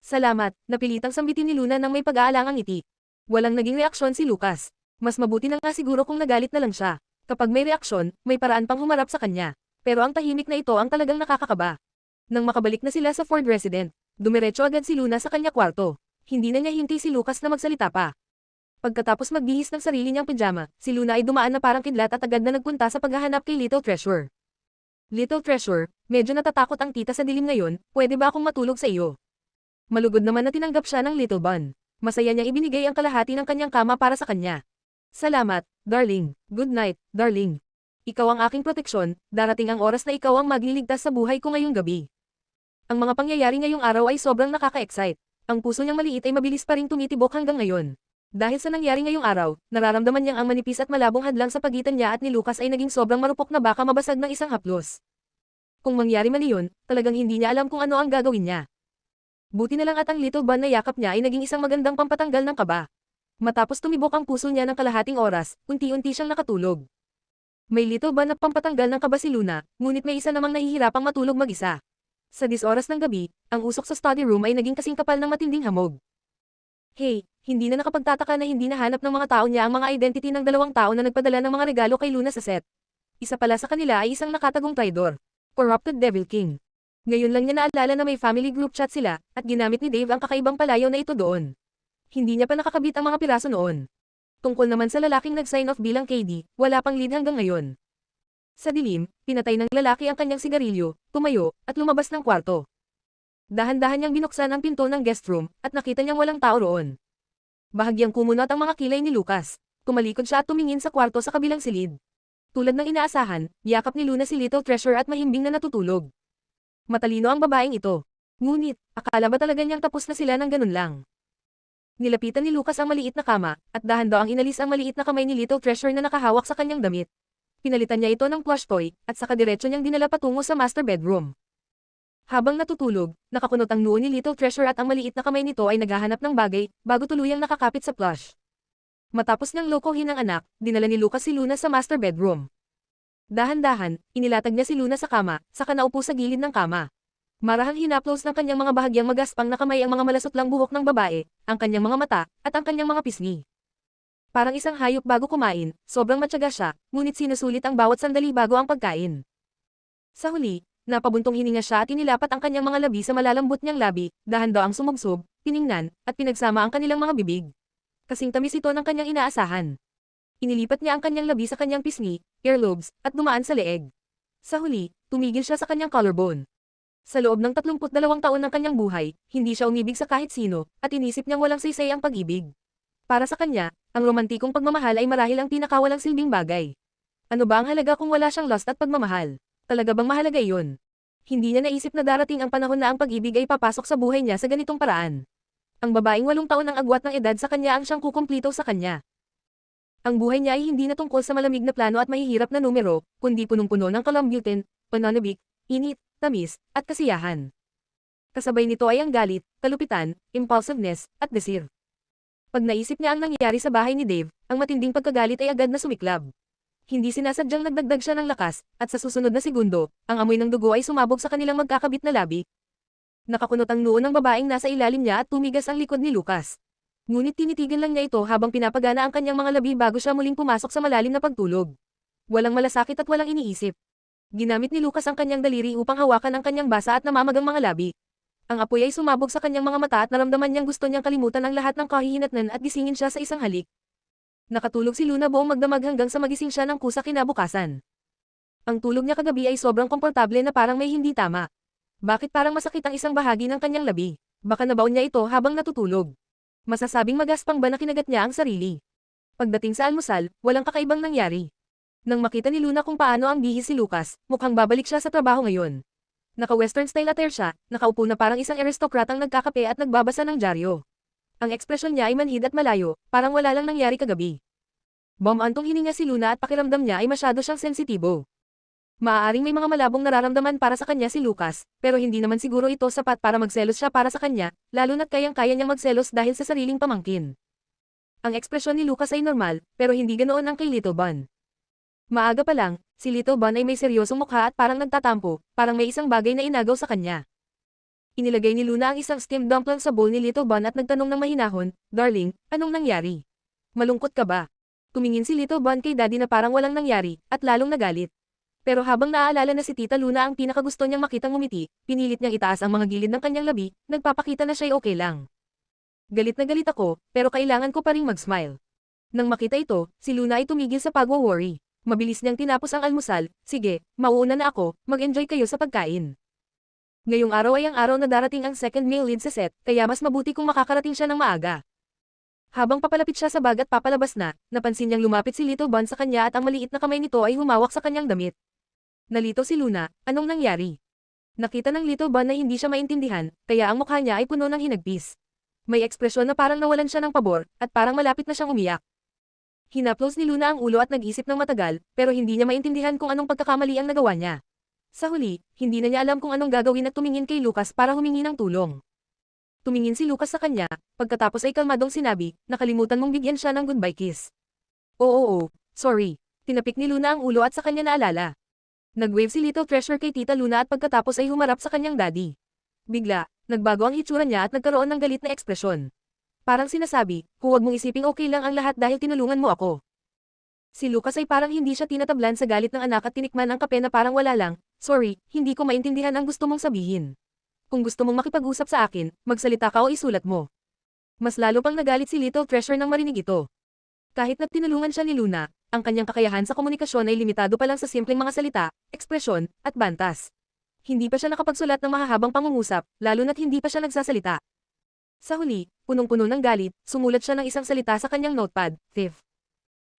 Salamat, napilitang sambitin ni Luna nang may pag-aalangang ngiti. Walang naging reaksyon si Lucas. Mas mabuti na nga siguro kung nagalit na lang siya. Kapag may reaksyon, may paraan pang humarap sa kanya. Pero ang tahimik na ito ang talagang nakakakaba. Nang makabalik na sila sa Ford resident, dumiretso agad si Luna sa kanya kwarto. Hindi na niya hinti si Lucas na magsalita pa. Pagkatapos magbihis ng sarili niyang pijama, si Luna ay dumaan na parang kidlat at agad na nagpunta sa paghahanap kay Little Treasure. Little Treasure, medyo natatakot ang tita sa dilim ngayon, pwede ba akong matulog sa iyo? Malugod naman na tinanggap siya ng Little Bun. Masaya niyang ibinigay ang kalahati ng kanyang kama para sa kanya. Salamat, darling. Good night, darling. Ikaw ang aking proteksyon, darating ang oras na ikaw ang magliligtas sa buhay ko ngayong gabi. Ang mga pangyayari ngayong araw ay sobrang nakaka-excite. Ang puso niyang maliit ay mabilis pa ring tumitibok hanggang ngayon. Dahil sa nangyari ngayong araw, nararamdaman niyang ang manipis at malabong hadlang sa pagitan niya at ni Lucas ay naging sobrang marupok na baka mabasag ng isang haplos. Kung mangyari man iyon, talagang hindi niya alam kung ano ang gagawin niya. Buti na lang at ang Little Bun na yakap niya ay naging isang magandang pampatanggal ng kaba. Matapos tumibok ang puso niya ng kalahating oras, unti-unti siyang nakatulog. May Little Bun na pampatanggal ng kaba si Luna, ngunit may isa namang nahihirapang matulog mag-isa. Sa 10 oras ng gabi, ang usok sa study room ay naging kasing kapal ng matinding hamog. Hey, hindi na nakapagtataka na hindi nahanap ng mga tao niya ang mga identity ng 2 tao na nagpadala ng mga regalo kay Luna sa set. Isa pala sa kanila ay isang nakatagong traidor, Corrupted Devil King. Ngayon lang niya naalala na may family group chat sila, at ginamit ni Dave ang kakaibang palayaw na ito doon. Hindi niya pa nakakabit ang mga piraso noon. Tungkol naman sa lalaking nag-sign off bilang KD, wala pang lead hanggang ngayon. Sa dilim, pinatay ng lalaki ang kanyang sigarilyo, tumayo, at lumabas ng kwarto. Dahan-dahan niyang binuksan ang pinto ng guest room, at nakita niyang walang tao roon. Bahagyang kumunot ang mga kilay ni Lucas. Tumalikod siya at tumingin sa kwarto sa kabilang silid. Tulad ng inaasahan, yakap ni Luna si Little Treasure at mahimbing na natutulog. Matalino ang babaeng ito. Ngunit, akala ba talaga niyang tapos na sila ng ganun lang? Nilapitan ni Lucas ang maliit na kama, at dahan-dahang inalis ang maliit na kamay ni Little Treasure na nakahawak sa kanyang damit. Pinalitan niya ito ng plush toy, at saka diretso niyang dinala patungo sa master bedroom. Habang natutulog, nakakunot ang noo ni Little Treasure at ang maliit na kamay nito ay naghahanap ng bagay, bago tuluyang nakakapit sa plush. Matapos niyang lokohin ang anak, dinala ni Lucas si Luna sa master bedroom. Dahan-dahan, inilatag niya si Luna sa kama, saka naupo sa gilid ng kama. Marahang hinaplos ng kanyang mga bahagyang magaspang na kamay ang mga malasotlang buhok ng babae, ang kanyang mga mata, at ang kanyang mga pisngi. Parang isang hayop bago kumain, sobrang matyaga siya, ngunit sinusulit ang bawat sandali bago ang pagkain. Sa huli, napabuntong hininga siya at inilapat ang kanyang mga labi sa malalambot niyang labi, dahan-daang sumubsob, tiningnan, at pinagsama ang kanilang mga bibig. Kasing tamis ito ng kanyang inaasahan. Inilipat niya ang kanyang labi sa kanyang pisngi, earlobes, at dumaan sa leeg. Sa huli, tumigil siya sa kanyang collarbone. Sa loob ng 32 taon ng kanyang buhay, hindi siya umibig sa kahit sino, at inisip niyang walang saysay ang pag-ibig. Para sa kanya, ang romantikong pagmamahal ay marahil ang pinakawalang silbing bagay. Ano ba ang halaga kung wala siyang lust at pagmamahal? Talaga bang mahalaga iyon? Hindi niya naisip na darating ang panahon na ang pag-ibig ay papasok sa buhay niya sa ganitong paraan. Ang babaeng 8 taon ang agwat ng edad sa kanya ang siyang kukumplito sa kanya. Ang buhay niya ay hindi na tungkol sa malamig na plano at mahihirap na numero, kundi punong-puno ng kalambutin, pananabik, init, tamis, at kasiyahan. Kasabay nito ay ang galit, kalupitan, impulsiveness, at desire. Pag naisip niya ang nangyari sa bahay ni Dave, ang matinding pagkagalit ay agad na sumiklab. Hindi sinasadyang nagdagdag siya ng lakas, at sa susunod na segundo, ang amoy ng dugo ay sumabog sa kanilang magkakabit na labi. Nakakunot ang noo ng babaeng nasa ilalim niya at tumigas ang likod ni Lucas. Ngunit tinitigan lang niya ito habang pinapagana ang kanyang mga labi bago siya muling pumasok sa malalim na pagtulog. Walang malasakit at walang iniisip. Ginamit ni Lucas ang kanyang daliri upang hawakan ang kanyang basa at namamagang mga labi. Ang apoy ay sumabog sa kanyang mga mata at naramdaman niyang gusto niyang kalimutan ang lahat ng kahihinatnan at gisingin siya sa isang halik. Nakatulog si Luna buong magdamag hanggang sa magising siya ng kusa kinabukasan. Ang tulog niya kagabi ay sobrang komportable na parang may hindi tama. Bakit parang masakit ang isang bahagi ng kanyang labi? Baka nabaon niya ito habang natutulog. Masasabing magaspang ba na kinagat niya ang sarili? Pagdating sa almusal, walang kakaibang nangyari. Nang makita ni Luna kung paano ang bihis si Lucas, mukhang babalik siya sa trabaho ngayon. Naka-western style attire siya, nakaupo na parang isang aristokratang nagkakape at nagbabasa ng dyaryo. Ang ekspresyon niya ay manhid at malayo, parang wala lang nangyari kagabi. Bumantong hininga si Luna at pakiramdam niya ay masyado siyang sensitibo. Maaaring may mga malabong nararamdaman para sa kanya si Lucas, pero hindi naman siguro ito sapat para magselos siya para sa kanya, lalo na't kayang-kaya niyang magselos dahil sa sariling pamangkin. Ang ekspresyon ni Lucas ay normal, pero hindi ganoon ang kay Little Bun. Maaga pa lang, si Little Bon ay may seryosong mukha at parang nagtatampo, parang may isang bagay na inagaw sa kanya. Inilagay ni Luna ang isang steamed dumpling sa bowl ni Little Bon at nagtanong ng mahinahon, "Darling, anong nangyari? Malungkot ka ba?" Tumingin si Little Bon kay Daddy na parang walang nangyari, at lalong nagalit. Pero habang naaalala na si Tita Luna ang pinakagusto niyang makitang ngumiti, pinilit niyang itaas ang mga gilid ng kanyang labi, nagpapakita na siya'y okay lang. Galit na galit ako, pero kailangan ko pa ring mag-smile. Nang makita ito, si Luna ay tumigil sa pagwo-worry. Mabilis niyang tinapos ang almusal, "Sige, mauuna na ako, mag-enjoy kayo sa pagkain." Ngayong araw ay ang araw na darating ang second male lead sa set, kaya mas mabuti kung makakarating siya ng maaga. Habang papalapit siya sa bag at papalabas na, napansin niyang lumapit si Little Bon sa kanya at ang maliit na kamay nito ay humawak sa kanyang damit. Nalito si Luna, anong nangyari? Nakita ng Little Bon na hindi siya maintindihan, kaya ang mukha niya ay puno ng hinagpis. May ekspresyon na parang nawalan siya ng pabor, at parang malapit na siyang umiyak. Hinaplos ni Luna ang ulo at nag-isip ng matagal, pero hindi niya maintindihan kung anong pagkakamali ang nagawa niya. Sa huli, hindi na niya alam kung anong gagawin at tumingin kay Lucas para humingi ng tulong. Tumingin si Lucas sa kanya, pagkatapos ay kalmadong sinabi, "Nakalimutan mong bigyan siya ng goodbye kiss." Oo, sorry. Tinapik ni Luna ang ulo at sa kanya naalala. Nag-wave si Little Treasure kay Tita Luna at pagkatapos ay humarap sa kanyang daddy. Bigla, nagbago ang hitsura niya at nagkaroon ng galit na ekspresyon. Parang sinasabi, "Huwag mong isiping okay lang ang lahat dahil tinulungan mo ako." Si Lucas ay parang hindi siya tinatablan sa galit ng anak at tinikman ang kape na parang wala lang, "Sorry, hindi ko maintindihan ang gusto mong sabihin. Kung gusto mong makipag-usap sa akin, magsalita ka o isulat mo." Mas lalo pang nagalit si Little Treasure nang marinig ito. Kahit na tinulungan siya ni Luna, ang kanyang kakayahan sa komunikasyon ay limitado pa lang sa simpleng mga salita, ekspresyon, at bantas. Hindi pa siya nakapagsulat ng mahahabang pangungusap, lalo na't hindi pa siya nagsasalita. Sa huli, punong-puno ng galit, sumulat siya ng isang salita sa kanyang notepad, "Thief."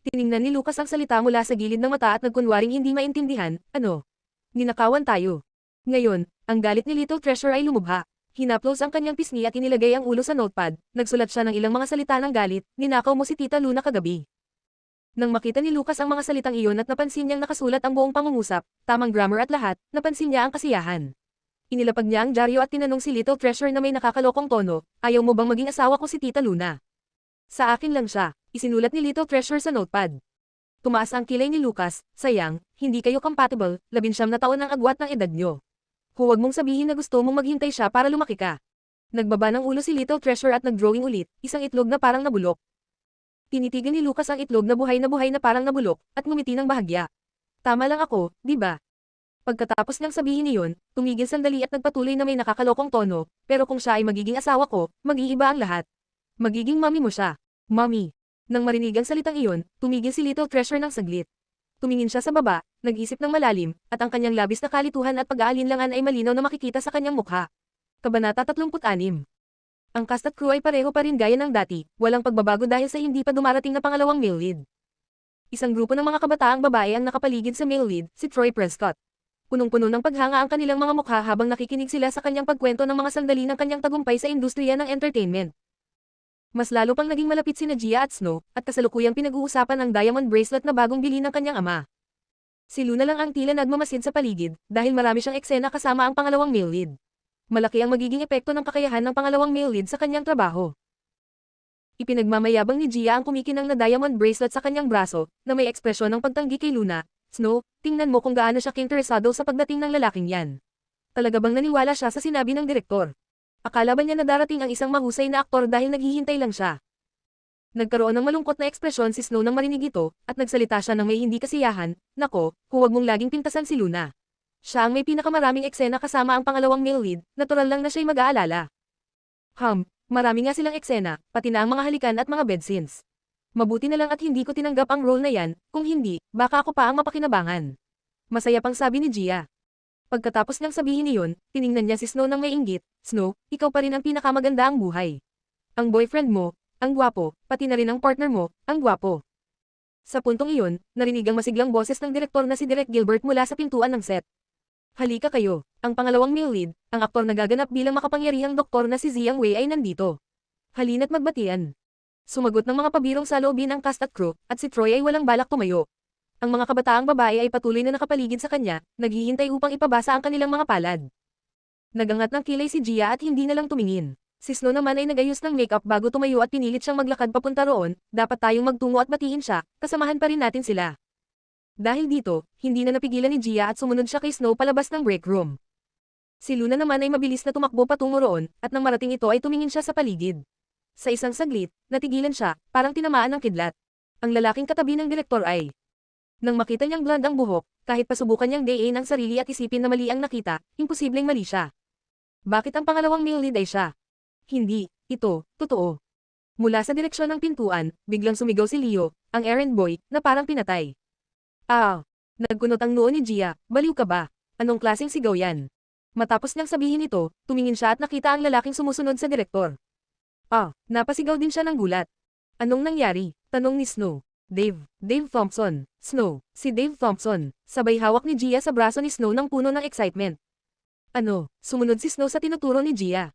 Tiningnan ni Lucas ang salita mula sa gilid ng mata at nagkunwaring hindi maintindihan, "Ano? Ninakawan tayo." Ngayon, ang galit ni Little Treasure ay lumubha. Hinaplos ang kanyang pisngi at inilagay ang ulo sa notepad, nagsulat siya ng ilang mga salita ng galit, "Ninakaw mo si Tita Luna kagabi." Nang makita ni Lucas ang mga salitang iyon at napansin niyang nakasulat ang buong pangungusap, tamang grammar at lahat, napansin niya ang kasiyahan. Inilapag niya ang dyaryo at tinanong si Little Treasure na may nakakalokong tono, "Ayaw mo bang maging asawa ko si Tita Luna?" "Sa akin lang siya," isinulat ni Little Treasure sa notepad. Tumaas ang kilay ni Lucas, "Sayang, hindi kayo compatible, 19 na taon ang agwat ng edad niyo. Huwag mong sabihin na gusto mong maghintay siya para lumaki ka." Nagbaba ng ulo si Little Treasure at nag-drawing ulit, isang itlog na parang nabulok. Tinitigan ni Lucas ang itlog na buhay na parang nabulok, at ngumiti ng bahagya. "Tama lang ako, di ba?" Pagkatapos niyang sabihin iyon, tumigil sandali at nagpatuloy na may nakakalokong tono, "Pero kung siya ay magiging asawa ko, mag-iiba ang lahat. Magiging mommy mo siya." "Mommy." Nang marinig ang salitang iyon, tumigil si Little Treasure ng saglit. Tumingin siya sa baba, nag-isip ng malalim, at ang kanyang labis na kalituhan at pag-aalinlangan ay malinaw na makikita sa kanyang mukha. Kabanata 36. Ang cast at crew ay pareho pa rin gaya ng dati, walang pagbabago dahil sa hindi pa dumarating na pangalawang male lead. Isang grupo ng mga kabataang babae ang nakapaligid sa male lead, si Troy Prescott. Punong-puno ng paghanga ang kanilang mga mukha habang nakikinig sila sa kanyang pagkwento ng mga sandali ng kanyang tagumpay sa industriya ng entertainment. Mas lalo pang naging malapit sina Gia at Snow, at kasalukuyang pinag-uusapan ang diamond bracelet na bagong bili ng kanyang ama. Si Luna lang ang tila nagmamasid sa paligid, dahil marami siyang eksena kasama ang pangalawang male lead. Malaki ang magiging epekto ng kakayahan ng pangalawang male lead sa kanyang trabaho. Ipinagmamayabang ni Gia ang kumikinang na diamond bracelet sa kanyang braso, na may ekspresyon ng pagtanggi kay Luna. "Snow, tingnan mo kung gaano siya interesado sa pagdating ng lalaking yan. Talaga bang naniwala siya sa sinabi ng direktor? Akala ba niya na darating ang isang mahusay na aktor dahil naghihintay lang siya?" Nagkaroon ng malungkot na ekspresyon si Snow nang marinig ito, at nagsalita siya ng may hindi kasiyahan, "Nako, huwag mong laging pintasan si Luna. Siya ang may pinakamaraming eksena kasama ang pangalawang male lead, natural lang na siya'y mag-aalala." Marami nga silang eksena, pati na ang mga halikan at mga bed scenes. Mabuti na lang at hindi ko tinanggap ang role na yan, kung hindi, baka ako pa ang mapakinabangan. Masaya pang sabi ni Gia. Pagkatapos niyang sabihin iyon, tiningnan niya si Snow nang may inggit, "Snow, ikaw pa rin ang pinakamaganda ang buhay. Ang boyfriend mo, ang gwapo, pati na rin ang partner mo, ang gwapo." Sa puntong iyon, narinig ang masiglang boses ng direktor na si Direk Gilbert mula sa pintuan ng set. "Halika kayo, ang pangalawang male lead, ang aktor na gaganap bilang makapangyarihang doktor na si Jiang Wei ay nandito. Halina't magbatian." Sumagot ng mga pabirong saloobin ang cast at crew, at si Troy ay walang balak tumayo. Ang mga kabataang babae ay patuloy na nakapaligid sa kanya, naghihintay upang ipabasa ang kanilang mga palad. Nagangat ng kilay si Gia at hindi na lang tumingin. Si Snow naman ay nagayos ng makeup bago tumayo at pinilit siyang maglakad papunta roon, "Dapat tayong magtungo at batiin siya, kasamahan pa rin natin sila." Dahil dito, hindi na napigilan ni Gia at sumunod siya kay Snow palabas ng break room. Si Luna naman ay mabilis na tumakbo patungo roon, at nang marating ito ay tumingin siya sa paligid. Sa isang saglit, natigilan siya, parang tinamaan ng kidlat. Ang lalaking katabi ng direktor ay. Nang makita niyang blonde ang buhok, kahit pasubukan niyang dayin ang sarili at isipin na mali ang nakita, imposibleng mali siya. Bakit ang pangalawang male lead ay siya? Hindi, ito, totoo. Mula sa direksyon ng pintuan, biglang sumigaw si Leo, ang errand boy, na parang pinatay. Nagkunot ang noo ni Gia, baliw ka ba? Anong klaseng sigaw yan? Matapos niyang sabihin ito, tumingin siya at nakita ang lalaking sumusunod sa direktor. Napasigaw din siya ng gulat. Anong nangyari? Tanong ni Snow. Dave Thompson. Snow, si Dave Thompson. Sabay hawak ni Gia sa braso ni Snow ng puno ng excitement. Sumunod si Snow sa tinuturo ni Gia.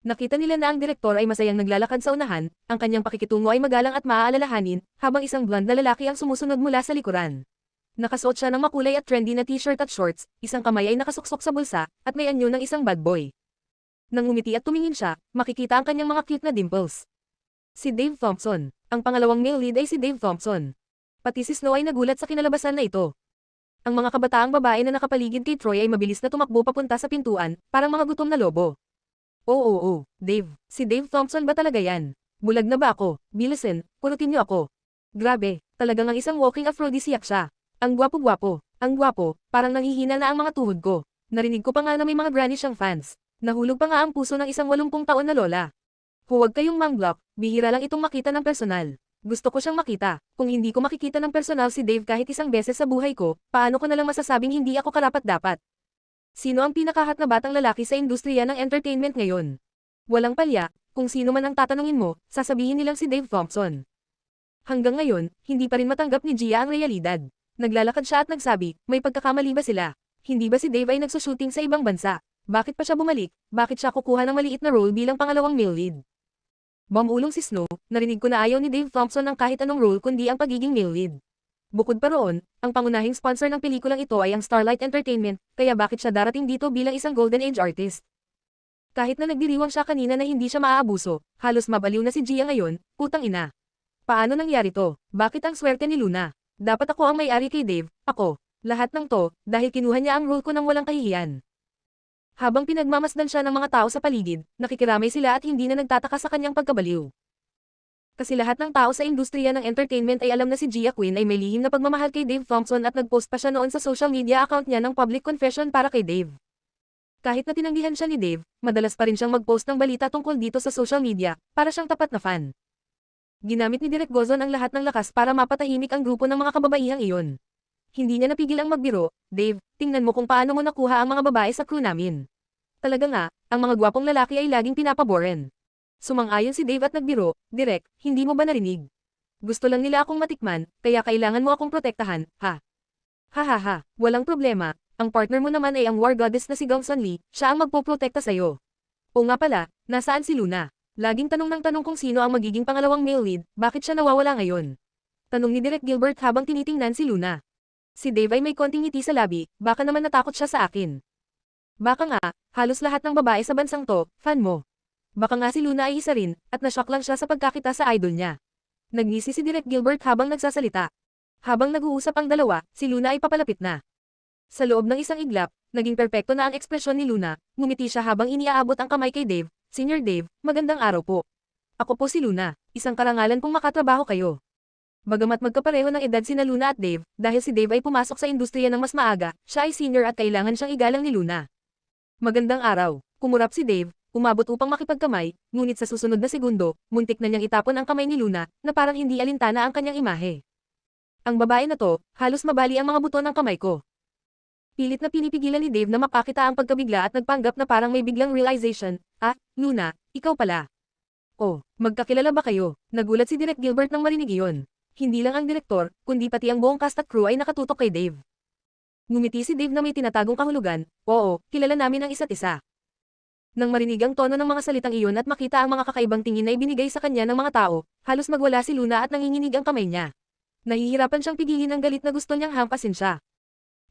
Nakita nila na ang direktor ay masayang naglalakad sa unahan, ang kanyang pakikitungo ay magalang at maaalalahanin, habang isang blonde na lalaki ang sumusunod mula sa likuran. Nakasuot siya ng makulay at trendy na t-shirt at shorts, isang kamay ay nakasuksok sa bulsa, at may anyo ng isang bad boy. Nang umiti at tumingin siya, makikita ang kanyang mga cute na dimples. Si Dave Thompson. Ang pangalawang male lead ay si Dave Thompson. Pati si Snow ay nagulat sa kinalabasan na ito. Ang mga kabataang babae na nakapaligid kay Troy ay mabilis na tumakbo papunta sa pintuan, parang mga gutom na lobo. Dave. Si Dave Thompson ba talaga yan? Bulag na ba ako? Bilisin, purutin niyo ako. Grabe, talagang ang isang walking aphrodisiac siya. Ang gwapo-gwapo, parang nanghihina na ang mga tuhod ko. Narinig ko pa nga na may mga granny siyang fans. Nahulog pa nga ang puso ng isang 80 taon na lola. Huwag kayong mangblock, bihira lang itong makita ng personal. Gusto ko siyang makita. Kung hindi ko makikita ng personal si Dave kahit isang beses sa buhay ko, paano ko nalang masasabing hindi ako karapat-dapat? Sino ang pinakahat na batang lalaki sa industriya ng entertainment ngayon? Walang palya, kung sino man ang tatanungin mo, sasabihin nilang si Dave Thompson. Hanggang ngayon, hindi pa rin matanggap ni Gia ang realidad. Naglalakad siya at nagsabi, may pagkakamali ba sila? Hindi ba si Dave ay nagsushooting sa ibang bansa? Bakit pa siya bumalik? Bakit siya kukuha ng maliit na role bilang pangalawang male lead? Bumulong si Snow, narinig ko na ayaw ni Dave Thompson ng kahit anong role kundi ang pagiging male lead. Bukod pa roon, ang pangunahing sponsor ng pelikulang ito ay ang Starlight Entertainment, kaya bakit siya darating dito bilang isang Golden Age artist? Kahit na nagdiriwang siya kanina na hindi siya maaabuso, halos mabaliw na si Gia ngayon, putang ina. Paano nangyari to? Bakit ang swerte ni Luna? Dapat ako ang may-ari kay Dave, ako. Lahat ng to, dahil kinuha niya ang role ko ng walang kahihiyan. Habang pinagmamasdan siya ng mga tao sa paligid, nakikiramay sila at hindi na nagtataka sa kanyang pagkabaliw. Kasi lahat ng tao sa industriya ng entertainment ay alam na si Gia Quinn ay may lihim na pagmamahal kay Dave Thompson at nagpost pa siya noon sa social media account niya ng public confession para kay Dave. Kahit na tinanggihan siya ni Dave, madalas pa rin siyang mag-post ng balita tungkol dito sa social media, para siyang tapat na fan. Ginamit ni Direk Gozon ang lahat ng lakas para mapatahimik ang grupo ng mga kababaihang iyon. Hindi niya napigil ang magbiro, Dave, tingnan mo kung paano mo nakuha ang mga babae sa crew namin. Talaga nga, ang mga gwapong lalaki ay laging pinapaboren. Sumang-ayon si Dave at nagbiro, Direk, hindi mo ba narinig? Gusto lang nila akong matikman, kaya kailangan mo akong protektahan, ha? Ha, walang problema, ang partner mo naman ay ang war goddess na si Gongsun Lee, siya ang magpoprotekta sa'yo. O nga pala, nasaan si Luna? Laging tanong ng tanong kung sino ang magiging pangalawang male lead, bakit siya nawawala ngayon? Tanong ni Direk Gilbert habang tinitingnan si Luna. Si Dave ay may konting ngiti sa labi, baka naman natakot siya sa akin. Baka nga, halos lahat ng babae sa bansang to, fan mo. Baka nga si Luna ay isa rin, at nashock lang siya sa pagkakita sa idol niya. Nagngisi si Direk Gilbert habang nagsasalita. Habang nag-uusap ang dalawa, si Luna ay papalapit na. Sa loob ng isang iglap, naging perpekto na ang ekspresyon ni Luna, ngumiti siya habang iniaabot ang kamay kay Dave. Senior Dave, magandang araw po. Ako po si Luna, isang karangalan kung makatrabaho kayo. Bagamat magkapareho ng edad sina Luna at Dave, dahil si Dave ay pumasok sa industriya ng mas maaga, siya ay senior at kailangan siyang igalang ni Luna. Magandang araw, kumurap si Dave, umabot upang makipagkamay, ngunit sa susunod na segundo, muntik na niyang itapon ang kamay ni Luna, na parang hindi alintana ang kanyang imahe. Ang babae na to, halos mabali ang mga buto ng kamay ko. Pilit na pinipigilan ni Dave na mapakita ang pagkabigla at nagpanggap na parang may biglang realization, Luna, ikaw pala. Oh, magkakilala ba kayo? Nagulat si Direk Gilbert nang marinig iyon. Hindi lang ang direktor, kundi pati ang buong cast at crew ay nakatutok kay Dave. Ngumiti si Dave na may tinatagong kahulugan, oo, kilala namin ang isa't isa. Nang marinig ang tono ng mga salitang iyon at makita ang mga kakaibang tingin na ibinigay sa kanya ng mga tao, halos magwala si Luna at nanginginig ang kamay niya. Nahihirapan siyang pigilin ang galit na gusto niyang hampasin siya.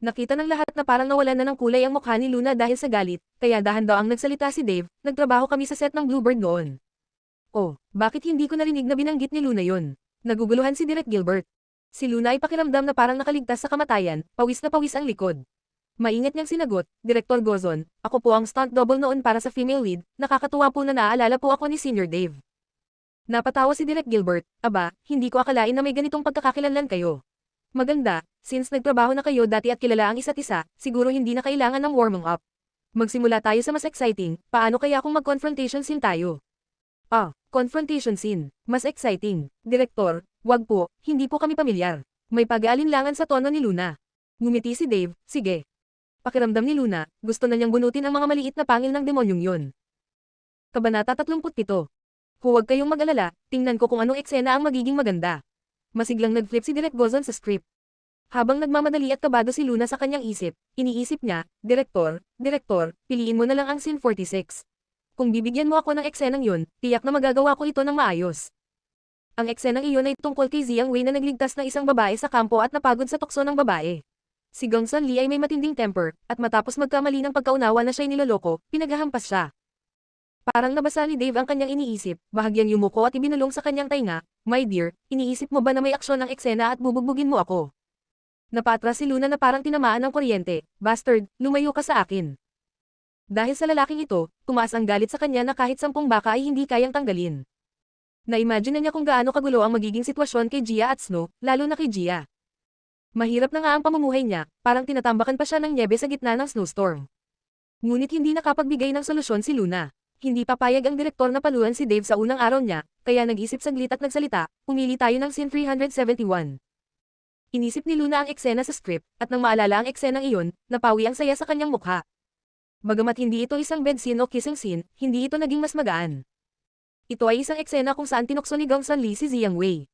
Nakita ng lahat na parang nawalan na ng kulay ang mukha ni Luna dahil sa galit, kaya dahan daw ang nagsalita si Dave, nagtrabaho kami sa set ng Bluebird noon. Oh, bakit hindi ko narinig na binanggit ni Luna yon? Naguguluhan si Direk Gilbert. Si Luna ay pakiramdam na parang nakaligtas sa kamatayan, pawis na pawis ang likod. Maingat niyang sinagot, Direktor Gozon, ako po ang stunt double noon para sa female lead, nakakatuwa po na naaalala po ako ni Senior Dave. Napatawa si Direk Gilbert, aba, hindi ko akalain na may ganitong pagkakakilanlan kayo. Maganda, since nagtrabaho na kayo dati at kilala ang isa't isa, siguro hindi na kailangan ng warming up. Magsimula tayo sa mas exciting, paano kaya kung mag-confrontation scene tayo? Confrontation scene, mas exciting. Direktor, wag po, hindi po kami pamilyar. May pag-aalinlangan sa tono ni Luna. Ngumiti si Dave, sige. Pakiramdam ni Luna, gusto na niyang bunutin ang mga maliit na pangil ng demonyong yun. Kabanata 37. Huwag kayong mag-alala, tingnan ko kung anong eksena ang magiging maganda. Masiglang nag-flip si Direk Gozon sa script. Habang nagmamadali at kabado si Luna sa kanyang isip, iniisip niya, Direktor, piliin mo na lang ang scene 46. Kung bibigyan mo ako ng eksenang yun, tiyak na magagawa ko ito ng maayos. Ang eksenang iyon ay tungkol kay Jiang Wei na nagligtas ng isang babae sa kampo at napagod sa tukso ng babae. Si Gongsun Li ay may matinding temper, at matapos magkamali ng pagkaunawa na siya'y niloloko, pinaghahampas siya. Parang nabasa ni Dave ang kanyang iniisip, bahagyang yumuko at ibinulong sa kanyang tainga, My dear, iniisip mo ba na may aksyon ng eksena at bubugbugin mo ako? Napatras si Luna na parang tinamaan ng kuryente, Bastard, lumayo ka sa akin. Dahil sa lalaking ito, tumaas ang galit sa kanya na kahit 10 baka ay hindi kayang tanggalin. Na-imagine na niya kung gaano kagulo ang magiging sitwasyon kay Gia at Snow, lalo na kay Gia. Mahirap na nga ang pamumuhay niya, parang tinatambakan pa siya ng nyebe sa gitna ng snowstorm. Ngunit hindi nakapagbigay ng solusyon si Luna. Hindi papayag ang direktor na paluan si Dave sa unang araw niya, kaya nag-isip saglit at nagsalita, pumili tayo ng scene 371. Inisip ni Luna ang eksena sa script, at nang maalala ang eksenang iyon, napawi ang saya sa kanyang mukha. Bagamat hindi ito isang bed scene o kissing scene, hindi ito naging mas magaan. Ito ay isang eksena kung saan tinukso ni Gongsun Li si Jiang Wei.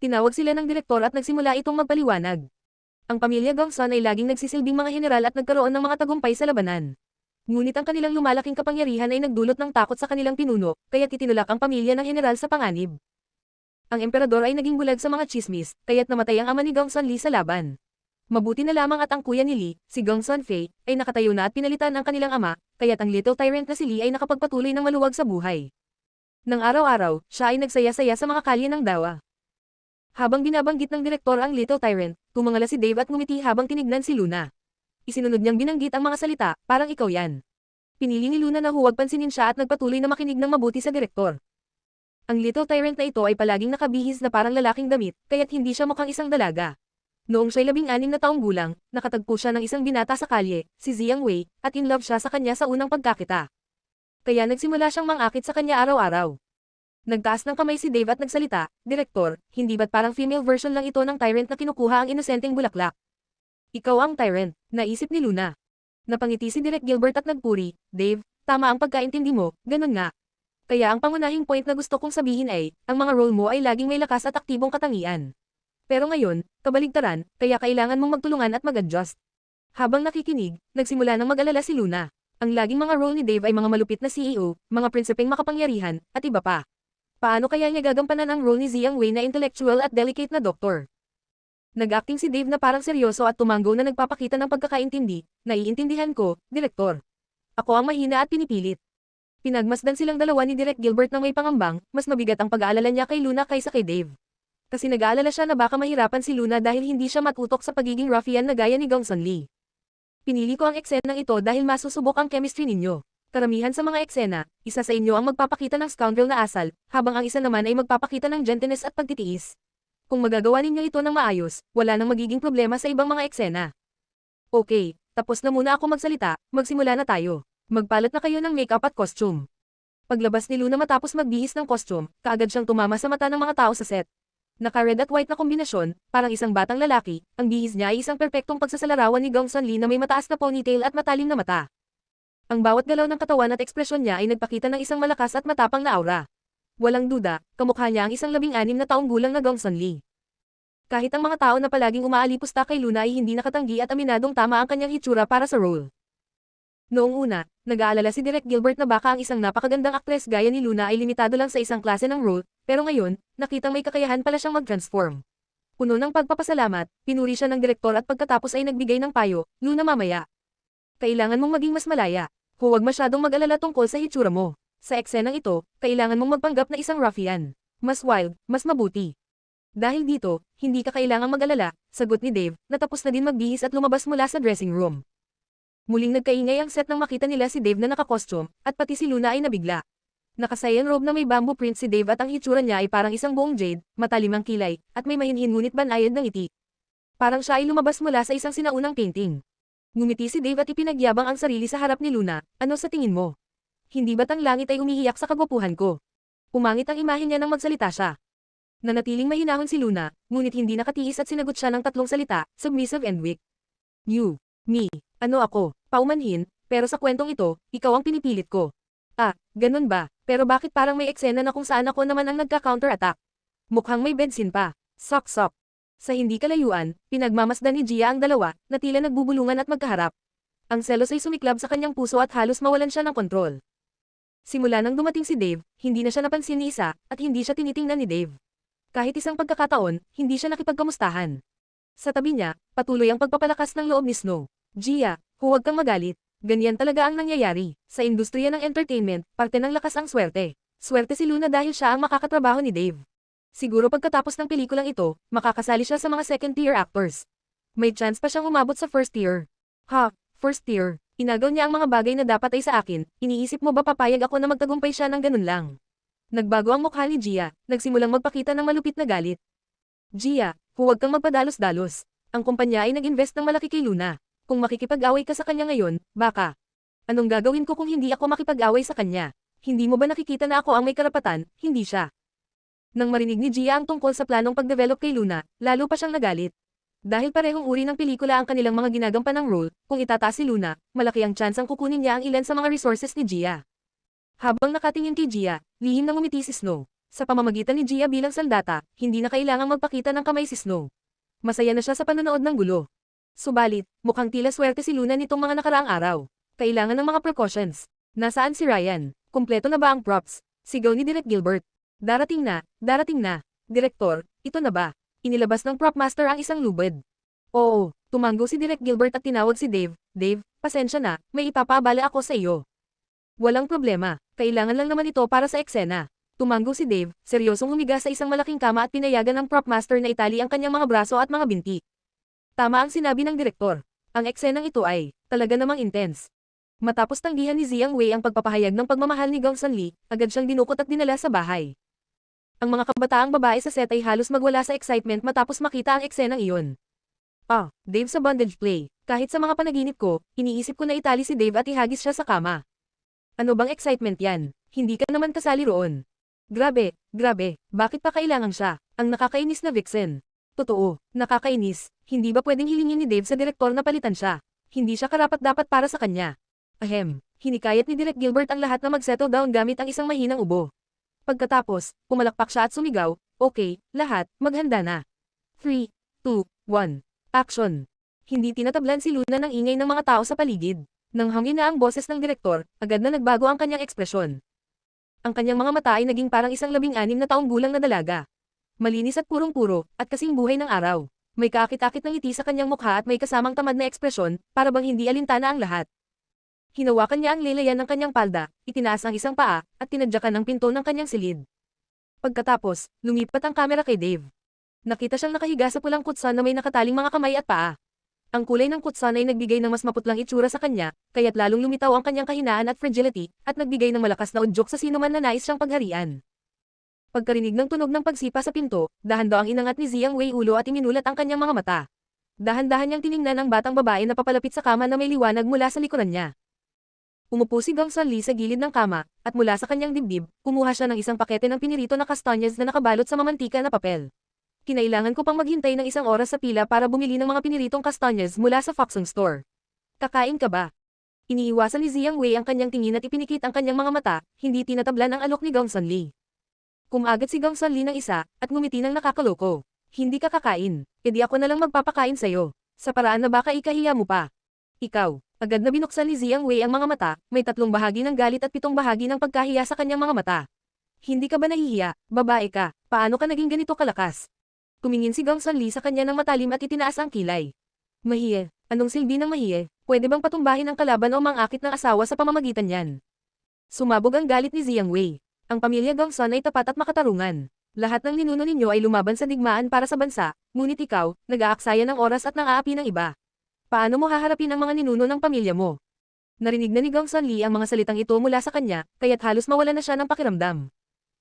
Tinawag sila ng direktor at nagsimula itong magpaliwanag. Ang pamilya Gongsun ay laging nagsisilbing mga general at nagkaroon ng mga tagumpay sa labanan. Ngunit ang kanilang lumalaking kapangyarihan ay nagdulot ng takot sa kanilang pinuno, kaya titinulak ang pamilya ng general sa panganib. Ang emperador ay naging bulag sa mga chismis, kaya't namatay ang ama ni Gongsun Li sa laban. Mabuti na lamang at ang kuya ni Li, si Gongsun Fei, ay nakatayo na at pinalitan ang kanilang ama, kaya't ang little tyrant na si Li ay nakapagpatuloy ng maluwag sa buhay. Nang araw-araw, siya ay nagsaya-saya sa mga kalye ng Dawa. Habang binabanggit ng direktor ang little tyrant, tumangala si Dave at ngumiti habang tinignan si Luna. Isinunod niyang binanggit ang mga salita, parang ikaw yan. Pinili ni Luna na huwag pansinin siya at nagpatuloy na makinig ng mabuti sa direktor. Ang little tyrant na ito ay palaging nakabihis na parang lalaking damit, kaya't hindi siya mukhang isang dalaga. Noong siya'y 16 na taong gulang, nakatagpo siya ng isang binata sa kalye, si Jiang Wei, at in love siya sa kanya sa unang pagkakita. Kaya nagsimula siyang mangakit sa kanya araw-araw. Nagtaas ng kamay si Dave at nagsalita, Direktor, hindi ba't parang female version lang ito ng tyrant na kinukuha ang inosenteng bulaklak? Ikaw ang tyrant, naisip ni Luna. Napangiti si Direk Gilbert at nagpuri, Dave, tama ang pagkaintindi mo, ganun nga. Kaya ang pangunahing point na gusto kong sabihin ay, ang mga role mo ay laging may lakas at aktibong katangian. Pero ngayon, kabaligtaran, kaya kailangan mong magtulungan at mag-adjust. Habang nakikinig, nagsimula ng mag-alala si Luna. Ang laging mga role ni Dave ay mga malupit na CEO, mga prinsipeng makapangyarihan, at iba pa. Paano kaya niya gagampanan ang role ni Jiang Wei na intellectual at delicate na doktor? Nag-acting si Dave na parang seryoso at tumanggo na nagpapakita ng pagkakaintindi, naiintindihan ko, Direktor. Ako ang mahina at pinipilit. Pinagmasdan silang dalawa ni Direk Gilbert na may pangambang, mas mabigat ang pag-aalala niya kay Luna kaysa kay Dave. Kasi nag-aalala siya na baka mahirapan si Luna dahil hindi siya matutok sa pagiging ruffian na gaya ni Gongsun Li. Pinili ko ang eksenang ito dahil masusubok ang chemistry ninyo. Karamihan sa mga eksena, isa sa inyo ang magpapakita ng scoundrel na asal, habang ang isa naman ay magpapakita ng gentleness at pagtitiis. Kung magagawa ninyo ito ng maayos, wala nang magiging problema sa ibang mga eksena. Okay, tapos na muna ako magsalita, magsimula na tayo. Magpalat na kayo ng makeup at costume. Paglabas ni Luna matapos magbihis ng costume, kaagad siyang tumama sa mata ng mga tao sa set. Naka-red at white na kombinasyon, parang isang batang lalaki, ang bihis niya ay isang perpektong pagsasalarawan ni Gongsun Li na may mataas na ponytail at matalim na mata. Ang bawat galaw ng katawan at ekspresyon niya ay nagpakita ng isang malakas at matapang na aura. Walang duda, kamukha niya ang isang 16 na taong gulang na Gongsun Li. Kahit ang mga tao na palaging umaalipusta kay Luna ay hindi nakatanggi at aminadong tama ang kanyang hitsura para sa role. Noong una, nag-aalala si Direk Gilbert na baka ang isang napakagandang aktres gaya ni Luna ay limitado lang sa isang klase ng role, pero ngayon, nakitang may kakayahan pala siyang mag-transform. Puno ng pagpapasalamat, pinuri siya ng direktor at pagkatapos ay nagbigay ng payo, Luna mamaya. Kailangan mong maging mas malaya. Huwag masyadong mag-alala tungkol sa hitsura mo. Sa eksenang ito, kailangan mong magpanggap na isang ruffian. Mas wild, mas mabuti. Dahil dito, hindi ka kailangang mag-alala, sagot ni Dave, na tapos na din magbihis at lumabas mula sa dressing room. Muling nagkaingay ang set nang makita nila si Dave na nakakostume, at pati si Luna ay nabigla. Nakasayan robe na may bamboo print si Dave at ang hitsura niya ay parang isang buong jade, matalim ang kilay, at may mahinhin ngunit banayad ng ngiti. Parang siya ay lumabas mula sa isang sinaunang painting. Ngumiti si Dave at ipinagyabang ang sarili sa harap ni Luna, ano sa tingin mo? Hindi ba't ang langit ay umiiyak sa kagwapuhan ko? Pumangit ang imahe niya nang magsalita siya. Nanatiling mahinahon si Luna, ngunit hindi nakatiis at sinagot siya ng tatlong salita, submissive and weak. You, me, ano ako, paumanhin, pero sa kwentong ito, ikaw ang pinipilit ko. Ah, ganun ba, pero bakit parang may eksena na kung saan ako naman ang nagka-counter-attack? Mukhang may bedsin pa. Sok-sok. Sa hindi kalayuan, pinagmamasdan ni Gia ang dalawa, na tila nagbubulungan at magkaharap. Ang selos ay sumiklab sa kanyang puso at halos mawalan siya ng kontrol. Simula nang dumating si Dave, hindi na siya napansin ni isa, at hindi siya tinitingnan ni Dave. Kahit isang pagkakataon, hindi siya nakipagkamustahan. Sa tabi niya, patuloy ang pagpapalakas ng loob ni Snow. Gia, huwag kang magalit. Ganyan talaga ang nangyayari. Sa industriya ng entertainment, parte ng lakas ang swerte. Swerte si Luna dahil siya ang makakatrabaho ni Dave. Siguro pagkatapos ng pelikulang ito, makakasali siya sa mga second-tier actors. May chance pa siyang umabot sa first tier. Ha, first tier. Inagaw niya ang mga bagay na dapat ay sa akin, iniisip mo ba papayag ako na magtagumpay siya ng ganun lang? Nagbago ang mukha ni Gia, nagsimulang magpakita ng malupit na galit. Gia, huwag kang magpadalos-dalos. Ang kumpanya ay nag-invest ng malaki kay Luna. Kung makikipag-away ka sa kanya ngayon, baka. Anong gagawin ko kung hindi ako makipag-away sa kanya? Hindi mo ba nakikita na ako ang may karapatan, hindi siya? Nang marinig ni Gia ang tungkol sa planong pag-develop kay Luna, lalo pa siyang nagalit. Dahil parehong uri ng pelikula ang kanilang mga ginagampan ng role, kung itataas si Luna, malaki ang tsansang kukunin niya ang ilan sa mga resources ni Gia. Habang nakatingin kay Gia, lihim na ngumiti si Snow. Sa pamamagitan ni Gia bilang saldata, hindi na kailangang magpakita ng kamay si Snow. Masaya na siya sa panonood ng gulo. Subalit, mukhang tila swerte si Luna nitong mga nakaraang araw. Kailangan ng mga precautions. Nasaan si Ryan? Kumpleto na ba ang props? Sigaw ni Direk Gilbert. Darating na, darating na. Direktor, ito na ba? Inilabas ng prop master ang isang lubid. Oo, tumanggo si Direk Gilbert at tinawag si Dave. Dave, pasensya na, may ipapaabala ako sa iyo. Walang problema, kailangan lang naman ito para sa eksena. Tumanggo si Dave, seryosong humiga sa isang malaking kama at pinayagan ng prop master na itali ang kanyang mga braso at mga binti. Tama ang sinabi ng direktor. Ang eksenang ito ay, talaga namang intense. Matapos tanggihan ni Jiang Wei ang pagpapahayag ng pagmamahal ni Gong Sanli, agad siyang dinukot at dinala sa bahay. Ang mga kabataang babae sa set ay halos magwala sa excitement matapos makita ang eksenang iyon. Ah, Dave sa bondage play. Kahit sa mga panaginip ko, iniisip ko na itali si Dave at ihagis siya sa kama. Ano bang excitement yan? Hindi ka naman kasali roon. Grabe, grabe, bakit pa kailangan siya? Ang nakakainis na vixen. Totoo, nakakainis. Hindi ba pwedeng hilingin ni Dave sa direktor na palitan siya? Hindi siya karapat-dapat para sa kanya. Ahem, hinikayat ni Direk Gilbert ang lahat na mag-settle down gamit ang isang mahinang ubo. Pagkatapos, pumalakpak siya at sumigaw, okay, lahat, maghanda na. 3, 2, 1, action. Hindi tinatablan si Luna ng ingay ng mga tao sa paligid. Nang hangin na ang boses ng direktor, agad na nagbago ang kanyang ekspresyon. Ang kanyang mga mata ay naging parang isang 16 na taong gulang na dalaga. Malinis at purong-puro, at kasing buhay ng araw. May kaakit-akit ng ngiti sa kanyang mukha at may kasamang tamad na ekspresyon, para bang hindi alintana ang lahat. Hinawakan niya ang lelayan ng kanyang palda, itinaas ang isang paa, at tinadyakan ang pinto ng kanyang silid. Pagkatapos, lumipat ang kamera kay Dave. Nakita siyang nakahiga sa pulang kutsan na may nakataling mga kamay at paa. Ang kulay ng kutsan ay nagbigay ng mas maputlang itsura sa kanya, kaya't lalong lumitaw ang kanyang kahinaan at fragility, at nagbigay ng malakas na udyok sa sinuman na nais siyang pagharian. Pagkarinig ng tunog ng pagsipa sa pinto, dahan-daang inangat ni Jiang Wei ulo at iminulat ang kanyang mga mata. Dahan-dahan niyang tiningnan ang batang babae na papalapit sa kama na may liwanag mula sa likuran niya. Umupo si Gong Sanli sa gilid ng kama, at mula sa kanyang dibdib, kumuha siya ng isang pakete ng pinirito na kastanyas na nakabalot sa mamantika na papel. Kinailangan ko pang maghintay ng isang oras sa pila para bumili ng mga piniritong kastanyas mula sa Foxong Store. Kakain ka ba? Iniiwasan ni Jiang Wei ang kanyang tingin at ipinikit ang kanyang mga mata, hindi tinatablan ang alok ni Gong Sanli. Kumagat si Gong Sanli ng isa, at ngumiti ng nakakaloko. Hindi ka kakain, edi ako na lang magpapakain sa'yo. Sa paraan na baka ikahiya mo pa. Ikaw, agad na binuksan ni Jiang Wei ang mga mata, may 3 bahagi ng galit at 7 bahagi ng pagkahiya sa kanyang mga mata. Hindi ka ba nahihiya, babae ka, paano ka naging ganito kalakas? Tumingin si Gong Sanli sa kanya ng matalim at itinaas ang kilay. Mahiye, anong silbi ng mahiye? Pwede bang patumbahin ang kalaban o mangakit ng asawa sa pamamagitan niyan? Sumabog ang galit ni Jiang Wei. Ang pamilya Gongsun ay tapat at makatarungan. Lahat ng ninuno ninyo ay lumaban sa digmaan para sa bansa, ngunit ikaw, nag-aaksaya ng oras at nang-aapi ng iba. Paano mo haharapin ang mga ninuno ng pamilya mo? Narinig na ni Gong Sanli ang mga salitang ito mula sa kanya, kaya't halos mawala na siya ng pakiramdam.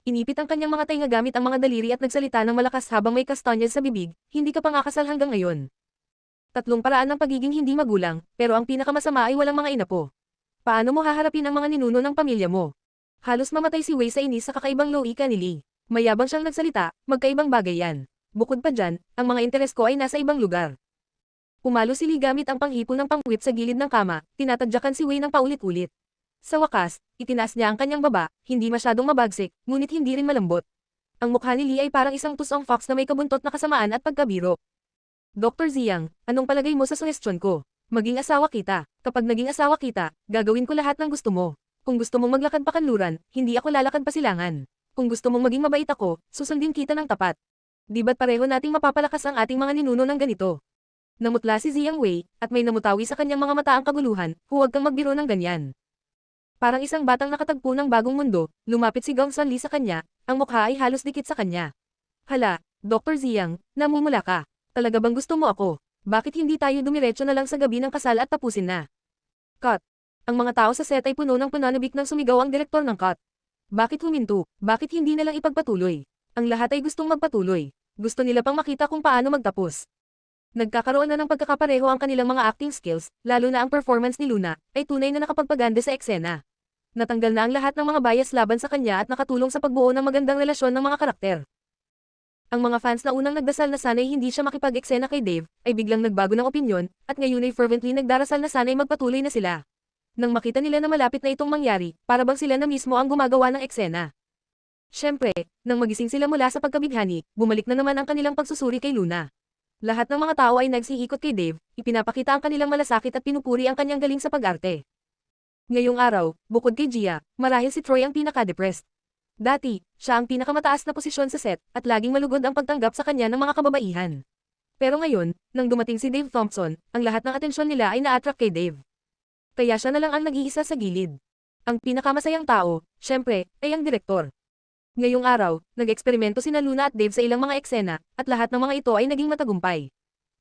Inipit ang kanyang mga tainga gamit ang mga daliri at nagsalita ng malakas habang may kastanyas sa bibig, hindi ka pangakasal hanggang ngayon. Tatlong paraan ng pagiging hindi magulang, pero ang pinakamasama ay walang mga inapo. Paano mo haharapin ang mga ninuno ng pamilya mo? Halos mamatay si Wei sa inis sa kakaibang loika ni Lee. Mayabang siyang nagsalita, magkaibang bagay yan. Bukod pa dyan, ang mga interes ko ay nasa ibang lugar. Pumalo si Lee gamit ang panghipon ng pangwip sa gilid ng kama, tinatadyakan si Wei ng paulit-ulit. Sa wakas, itinaas niya ang kanyang baba, hindi masyadong mabagsik, ngunit hindi rin malambot. Ang mukha ni Lee ay parang isang tusong fox na may kabuntot na kasamaan at pagkabiro. Dr. Ziyang, anong palagay mo sa suhestyon ko? Maging asawa kita. Kapag naging asawa kita, gagawin ko lahat ng gusto mo. Kung gusto mong maglakad pa kanluran, hindi ako lalakad pa silangan. Kung gusto mong maging mabait ako, susundin kita ng tapat. Di ba't pareho nating mapapalakas ang ating mga ninuno ng ganito? Namutla si Ziyang Wei, at may namutawi sa kanyang mga mata ang kaguluhan, huwag kang magbiro ng ganyan. Parang isang batang nakatagpo ng bagong mundo, lumapit si Gong Sanli sa kanya, ang mukha ay halos dikit sa kanya. Hala, Dr. Ziyang, namumula ka. Talaga bang gusto mo ako? Bakit hindi tayo dumiretso na lang sa gabi ng kasal at tapusin na? Cut. Ang mga tao sa set ay puno ng pananabik nang sumigaw ang direktor ng cut. Bakit huminto? Bakit hindi na lang ipagpatuloy? Ang lahat ay gustong magpatuloy. Gusto nila pang makita kung paano magtapos. Nagkakaroon na ng pagkakapareho ang kanilang mga acting skills, lalo na ang performance ni Luna, ay tunay na nakapagpaganda sa eksena. Natanggal na ang lahat ng mga bias laban sa kanya at nakatulong sa pagbuo ng magandang relasyon ng mga karakter. Ang mga fans na unang nagdasal na sana'y hindi siya makipag-eksena kay Dave, ay biglang nagbago ng opinyon, at ngayon ay fervently nagdarasal na sana'y magpatuloy na sila. Nang makita nila na malapit na itong mangyari, para bang sila na mismo ang gumagawa ng eksena. Siyempre, nang magising sila mula sa pagkabighani, bumalik na naman ang kanilang pagsusuri kay Luna. Lahat ng mga tao ay nagsiikot kay Dave, ipinapakita ang kanilang malasakit at pinupuri ang kanyang galing sa pag-arte. Ngayong araw, bukod kay Gia, marahil si Troy ang pinaka-depressed. Dati, siya ang pinakamataas na posisyon sa set, at laging malugod ang pagtanggap sa kanya ng mga kababaihan. Pero ngayon, nang dumating si Dave Thompson, ang lahat ng atensyon nila ay na-attract kay Dave. Kaya siya na lang ang nag-iisa sa gilid. Ang pinakamasayang tao, syempre, ay ang direktor. Ngayong araw, nag-eksperimento sina Luna at Dave sa ilang mga eksena, at lahat ng mga ito ay naging matagumpay.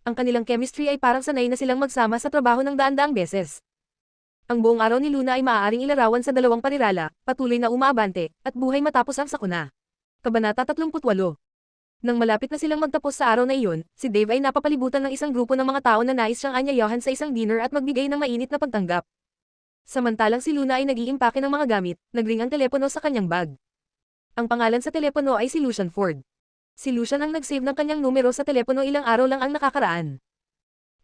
Ang kanilang chemistry ay parang sanay na silang magsama sa trabaho ng daan-daang beses. Ang buong araw ni Luna ay maaaring ilarawan sa dalawang parirala, patuloy na umaabante, at buhay matapos ang sakuna. Kabanata 38. Nang malapit na silang magtapos sa araw na iyon, si Dave ay napapalibutan ng isang grupo ng mga tao na nais siyang anyayahan sa isang dinner at magbigay ng mainit na pagtanggap. Samantalang si Luna ay nag-iimpake ng mga gamit, nagring ang telepono sa kanyang bag. Ang pangalan sa telepono ay si Lucian Ford. Si Lucian ang nag-save ng kanyang numero sa telepono ilang araw lang ang nakakaraan.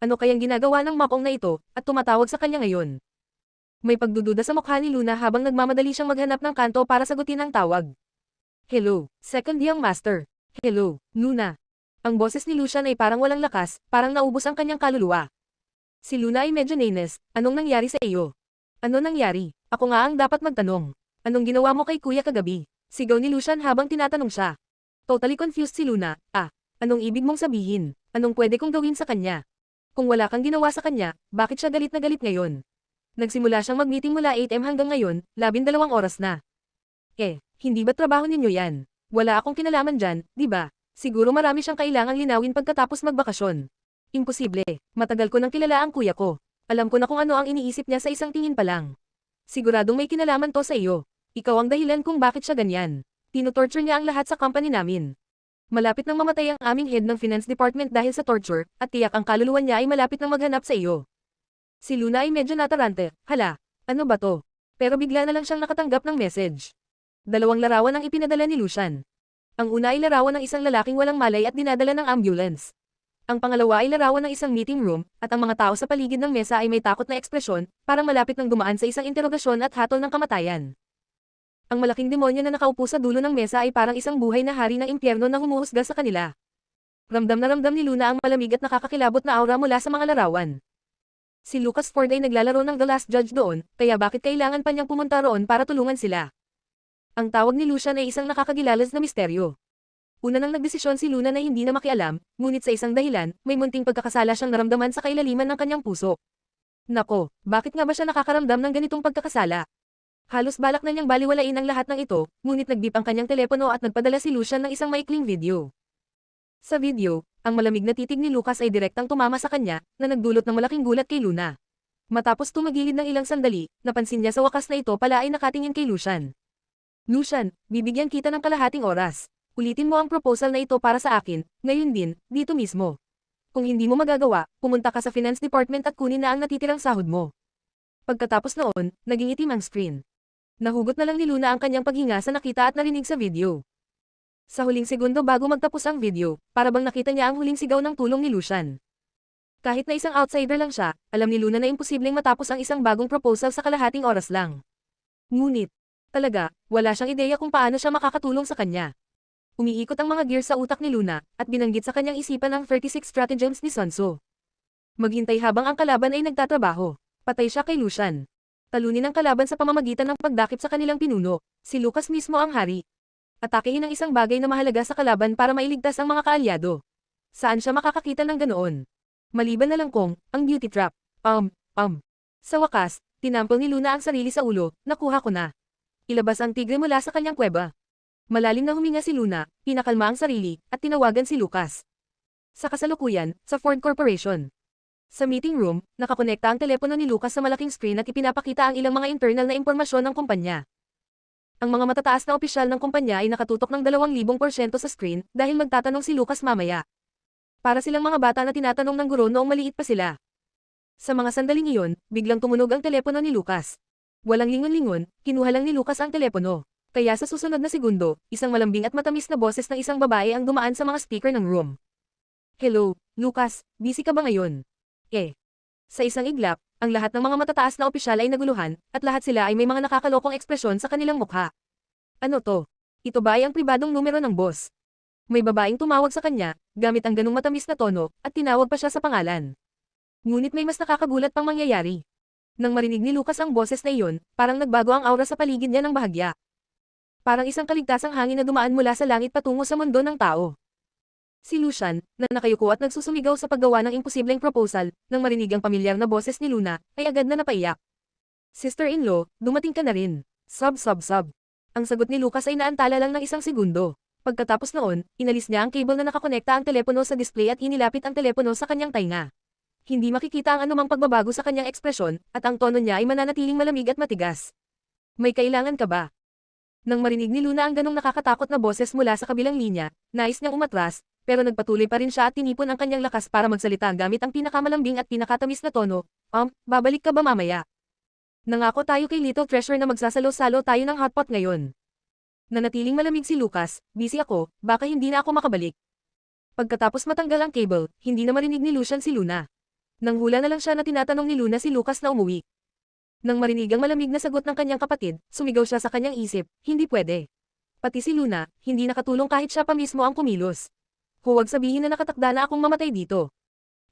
Ano kayang ginagawa ng makong na ito, at tumatawag sa kanya ngayon? May pagdududa sa mukha ni Luna habang nagmamadali siyang maghanap ng kanto para sagutin ang tawag. Hello, second young master. Hello, Luna. Ang boses ni Lucian ay parang walang lakas, parang naubos ang kanyang kaluluwa. Si Luna ay medyo nainis, anong nangyari sa iyo? Ano nangyari? Ako nga ang dapat magtanong. Anong ginawa mo kay kuya kagabi? Sigaw ni Lucian habang tinatanong siya. Totally confused si Luna, anong ibig mong sabihin? Anong pwede kong gawin sa kanya? Kung wala kang ginawa sa kanya, bakit siya galit na galit ngayon? Nagsimula siyang mag-meeting mula 8 AM hanggang ngayon, 12 oras na. Hindi ba trabaho ninyo yan? Wala akong kinalaman dyan, di ba? Siguro marami siyang kailangang linawin pagkatapos magbakasyon. Imposible, matagal ko nang kilala ang kuya ko. Alam ko na kung ano ang iniisip niya sa isang tingin pa lang. Siguradong may kinalaman to sa iyo. Ikaw ang dahilan kung bakit siya ganyan. Tinutorture niya ang lahat sa company namin. Malapit nang mamatay ang aming head ng finance department dahil sa torture, at tiyak ang kaluluwa niya ay malapit nang maghanap sa iyo. Si Luna ay medyo natarante, hala, ano ba to? Pero bigla na lang siyang nakatanggap ng message. Dalawang larawan ang ipinadala ni Lucian. Ang una ay larawan ng isang lalaking walang malay at dinadala ng ambulance. Ang pangalawa ay larawan ng isang meeting room, at ang mga tao sa paligid ng mesa ay may takot na ekspresyon, parang malapit nang dumaan sa isang interogasyon at hatol ng kamatayan. Ang malaking demonyo na nakaupo sa dulo ng mesa ay parang isang buhay na hari ng impyerno na humuhusga sa kanila. Ramdam na ramdam ni Luna ang malamig at nakakakilabot na aura mula sa mga larawan. Si Lucas Ford ay naglalaro ng The Last Judge doon, kaya bakit kailangan pa niyang pumunta roon para tulungan sila? Ang tawag ni Lucian ay isang nakakagilalas na misteryo. Una nang nagdesisyon si Luna na hindi na makialam, ngunit sa isang dahilan, may munting pagkakasala siyang naramdaman sa kailaliman ng kanyang puso. Nako, bakit nga ba siya nakakaramdam ng ganitong pagkakasala? Halos balak na niyang baliwalain ang lahat ng ito, ngunit nag-beep ang kanyang telepono at nagpadala si Lucian ng isang maikling video. Sa video, ang malamig na titig ni Lucas ay direktang tumama sa kanya, na nagdulot ng malaking gulat kay Luna. Matapos tumagilid ng ilang sandali, napansin niya sa wakas na ito pala ay nakatingin kay Lucian. Lucian, bibigyan kita ng kalahating oras. Ulitin mo ang proposal na ito para sa akin, ngayon din, dito mismo. Kung hindi mo magagawa, pumunta ka sa finance department at kunin na ang natitirang sahod mo. Pagkatapos noon, naging itim ang screen. Nahugot na lang ni Luna ang kanyang paghinga sa nakita at narinig sa video. Sa huling segundo bago magtapos ang video, para bang nakita niya ang huling sigaw ng tulong ni Lucian. Kahit na isang outsider lang siya, alam ni Luna na imposibleng matapos ang isang bagong proposal sa kalahating oras lang. Ngunit, talaga, wala siyang ideya kung paano siya makakatulong sa kanya. Umiikot ang mga gears sa utak ni Luna, at binanggit sa kanyang isipan ang 36 stratagems ni Sun Tzu. Maghintay habang ang kalaban ay nagtatrabaho. Patay siya kay Lucian. Talunin ang kalaban sa pamamagitan ng pagdakip sa kanilang pinuno, si Lucas mismo ang hari. Atakehin ang isang bagay na mahalaga sa kalaban para mailigtas ang mga kaalyado. Saan siya makakakita ng ganoon? Maliban na lang kung, ang beauty trap. Sa wakas, tinampol ni Luna ang sarili sa ulo, nakuha ko na. Ilabas ang tigre mula sa kanyang kuweba. Malalim na huminga si Luna, pinakalma ang sarili, at tinawagan si Lucas. Sa kasalukuyan, sa Ford Corporation. Sa meeting room, nakakonekta ang telepono ni Lucas sa malaking screen at ipinapakita ang ilang mga internal na impormasyon ng kumpanya. Ang mga matataas na opisyal ng kumpanya ay nakatutok ng 2,000% sa screen dahil magtatanong si Lucas mamaya. Para silang mga bata na tinatanong ng guro noong maliit pa sila. Sa mga sandaling iyon, biglang tumunog ang telepono ni Lucas. Walang lingon-lingon, kinuha lang ni Lucas ang telepono. Kaya sa susunod na segundo, isang malambing at matamis na boses ng isang babae ang dumaan sa mga speaker ng room. Hello, Lucas, busy ka ba ngayon? Sa isang iglap, ang lahat ng mga matataas na opisyal ay naguluhan, at lahat sila ay may mga nakakalokong ekspresyon sa kanilang mukha. Ano to? Ito ba ay ang pribadong numero ng boss? May babaeng tumawag sa kanya, gamit ang ganung matamis na tono, at tinawag pa siya sa pangalan. Ngunit may mas nakakagulat pang mangyayari. Nang marinig ni Lucas ang boses na iyon, parang nagbago ang aura sa paligid niya ng bahagya. Parang isang kaligtasang hangin na dumaan mula sa langit patungo sa mundo ng tao. Si Lucian, na nakayuko at nagsusumigaw sa paggawa ng imposibleng proposal, nang marinig ang pamilyar na boses ni Luna, ay agad na napaiyak. Sister-in-law, dumating ka na rin. Sob. Ang sagot ni Lucas ay naantala lang ng isang segundo. Pagkatapos noon, inalis niya ang cable na nakakonekta ang telepono sa display at inilapit ang telepono sa kanyang tainga. Hindi makikita ang anumang pagbabago sa kanyang ekspresyon, at ang tono niya ay mananatiling malamig at matigas. May kailangan ka ba? Nang marinig ni Luna ang ganong nakakatakot na boses mula sa kabilang linya, nais niyang umatras, pero nagpatuloy pa rin siya at tinipon ang kanyang lakas para magsalita gamit ang pinakamalambing at pinakatamis na tono. Babalik ka ba mamaya? Nangako tayo kay Little Treasure na magsasalo-salo tayo ng hotpot ngayon. Nanatiling malamig si Lucas, busy ako, baka hindi na ako makabalik. Pagkatapos matanggal ang cable, hindi na marinig ni Lucian si Luna. Nang hula na lang siya na tinatanong ni Luna si Lucas na umuwi. Nang marinig ang malamig na sagot ng kanyang kapatid, sumigaw siya sa kanyang isip, hindi pwede. Pati si Luna, hindi nakatulong kahit siya pa mismo ang kumilos. Huwag sabihin na nakatakda na akong mamatay dito.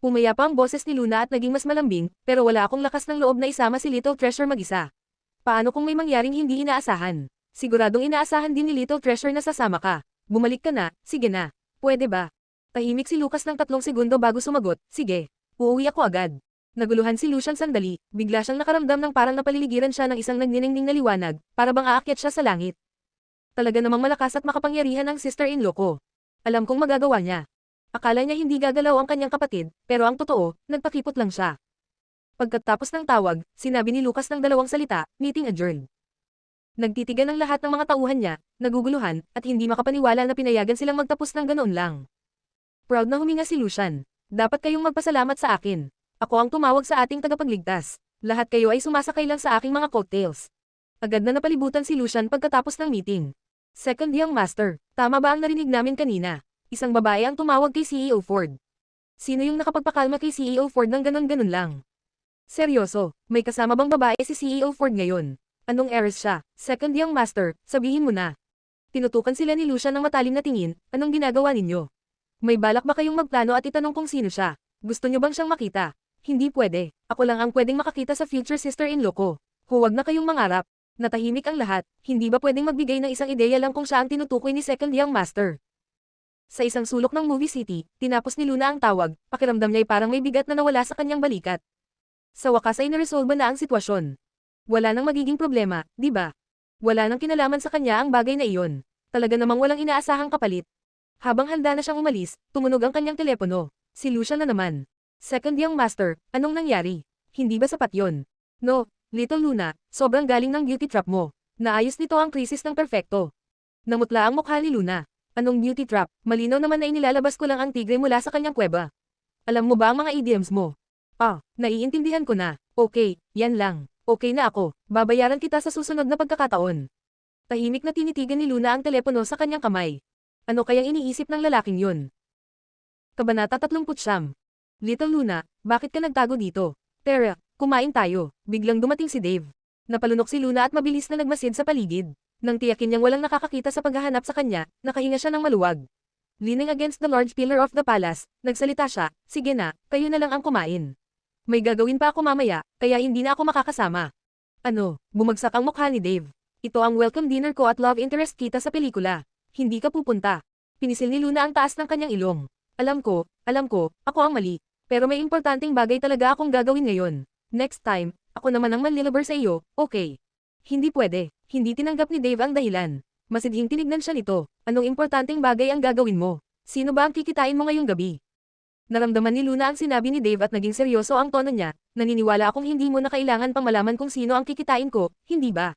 Pumaya pa ang boses ni Luna at naging mas malambing, pero wala akong lakas ng loob na isama si Little Treasure mag-isa. Paano kung may mangyaring hindi inaasahan? Siguradong inaasahan din ni Little Treasure na sasama ka. Bumalik ka na, sige na. Pwede ba? Tahimik si Lucas ng 3 segundo bago sumagot, sige. Uuwi ako agad. Naguluhan si Lucian sandali, bigla siyang nakaramdam ng parang napaliligiran siya ng isang nagniningning na liwanag, para bang aakyat siya sa langit. Talaga namang malakas at makapangyarihan ang sister-in-law ko. Alam kong magagawa niya. Akala niya hindi gagalaw ang kanyang kapatid, pero ang totoo, nagpakipot lang siya. Pagkatapos ng tawag, sinabi ni Lucas ng 2 salita, meeting adjourned. Nagtitigan ang lahat ng mga tauhan niya, naguguluhan, at hindi makapaniwala na pinayagan silang magtapos ng ganoon lang. Proud na huminga si Lucian. Dapat kayong magpasalamat sa akin. Ako ang tumawag sa ating tagapagligtas. Lahat kayo ay sumasakay lang sa aking mga coattails. Agad na napalibutan si Lucian pagkatapos ng meeting. Second young master, tama ba ang narinig namin kanina? Isang babae ang tumawag kay CEO Ford. Sino yung nakapagpakalma kay CEO Ford ng ganon-ganon lang? Seryoso, may kasama bang babae si CEO Ford ngayon? Anong heiress siya? Second young master, sabihin mo na. Tinutukan sila ni Lucian ng matalim na tingin, anong ginagawa ninyo? May balak ba kayong magplano at itanong kung sino siya? Gusto nyo bang siyang makita? Hindi pwede. Ako lang ang pwedeng makakita sa future sister-in-law ko. Huwag na kayong mangarap. Natahimik ang lahat, hindi ba pwedeng magbigay ng isang ideya lang kung siya ang tinutukoy ni Second Young Master? Sa isang sulok ng movie city, tinapos ni Luna ang tawag, pakiramdam niya ay parang may bigat na nawala sa kanyang balikat. Sa wakas ay naresolba na ang sitwasyon. Wala nang magiging problema, di ba? Wala nang kinalaman sa kanya ang bagay na iyon. Talaga namang walang inaasahang kapalit. Habang handa na siyang umalis, tumunog ang kanyang telepono. Si Lucia na naman. Second young master, anong nangyari? Hindi ba sapat yon? No, Little Luna, sobrang galing ng beauty trap mo. Naayos nito ang krisis ng perfecto. Namutla ang mukha ni Luna. Anong beauty trap? Malinaw naman na inilalabas ko lang ang tigre mula sa kanyang kuweba. Alam mo ba ang mga idioms mo? Ah, naiintindihan ko na. Okay, yan lang. Okay na ako. Babayaran kita sa susunod na pagkakataon. Tahimik na tinitigan ni Luna ang telepono sa kanyang kamay. Ano kayang iniisip ng lalaking yun? Kabanata 39. Little Luna, bakit ka nagtago dito? Tara, kumain tayo. Biglang dumating si Dave. Napalunok si Luna at mabilis na nagmasid sa paligid. Nang tiyakin niyang walang nakakakita sa paghahanap sa kanya, nakahinga siya ng maluwag. Leaning against the large pillar of the palace, nagsalita siya, sige na, kayo na lang ang kumain. May gagawin pa ako mamaya, kaya hindi na ako makakasama. Ano, bumagsak ang mukha ni Dave. Ito ang welcome dinner ko at love interest kita sa pelikula. Hindi ka pupunta. Pinisil ni Luna ang taas ng kanyang ilong. Alam ko, ako ang mali. Pero may importanteng bagay talaga akong gagawin ngayon. Next time, ako naman ang manliliber sa iyo, okay? Hindi pwede. Hindi tinanggap ni Dave ang dahilan. Masidhing tinignan siya nito. Anong importanteng bagay ang gagawin mo? Sino ba ang kikitain mo ngayong gabi? Naramdaman ni Luna ang sinabi ni Dave at naging seryoso ang tono niya. Naniniwala akong hindi mo na kailangan pang malaman kung sino ang kikitain ko, hindi ba?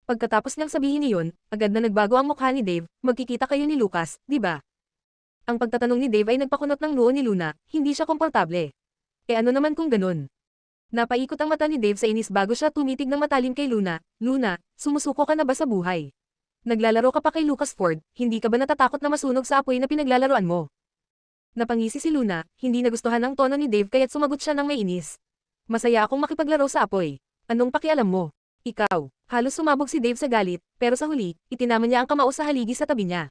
Pagkatapos niyang sabihin iyon, agad na nagbago ang mukha ni Dave, magkikita kayo ni Lucas, di ba? Ang pagtatanong ni Dave ay nagpakunot ng noo ni Luna, hindi siya komportable. Ano naman kung ganun? Napaikot ang mata ni Dave sa inis bago siya tumitig ng matalim kay Luna. Luna, sumusuko ka na ba sa buhay? Naglalaro ka pa kay Lucas Ford, hindi ka ba natatakot na masunog sa apoy na pinaglalaroan mo? Napangisi si Luna, hindi nagustuhan ang tono ni Dave kaya't sumagot siya ng may inis. Masaya akong makipaglaro sa apoy. Anong pakialam mo? Ikaw. Halos sumabog si Dave sa galit, pero sa huli, itinama niya ang kamao sa haligi sa tabi niya.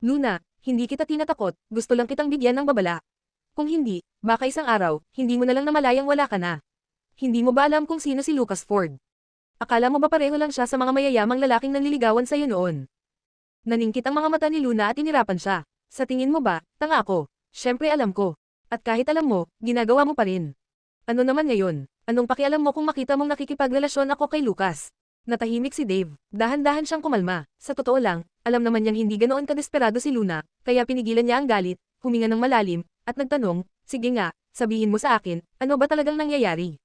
Luna, hindi kita tinatakot, gusto lang kitang bigyan ng babala. Kung hindi, baka isang araw, hindi mo na lang namalayang wala ka na. Hindi mo ba alam kung sino si Lucas Ford? Akala mo ba pareho lang siya sa mga mayayamang lalaking nanliligawan sa'yo noon? Naningkit ang mga mata ni Luna at inirapan siya. Sa tingin mo ba, tanga ako? Syempre alam ko. At kahit alam mo, ginagawa mo pa rin. Ano naman ngayon? Anong pakialam mo kung makita mong nakikipagrelasyon ako kay Lucas? Natahimik si Dave. Dahan-dahan siyang kumalma. Sa totoo lang, alam naman niyang hindi ganoon kadesperado si Luna, kaya pinigilan niya ang galit, huminga ng malalim, at nagtanong, sige nga, sabihin mo sa akin, ano ba talagang nangyayari?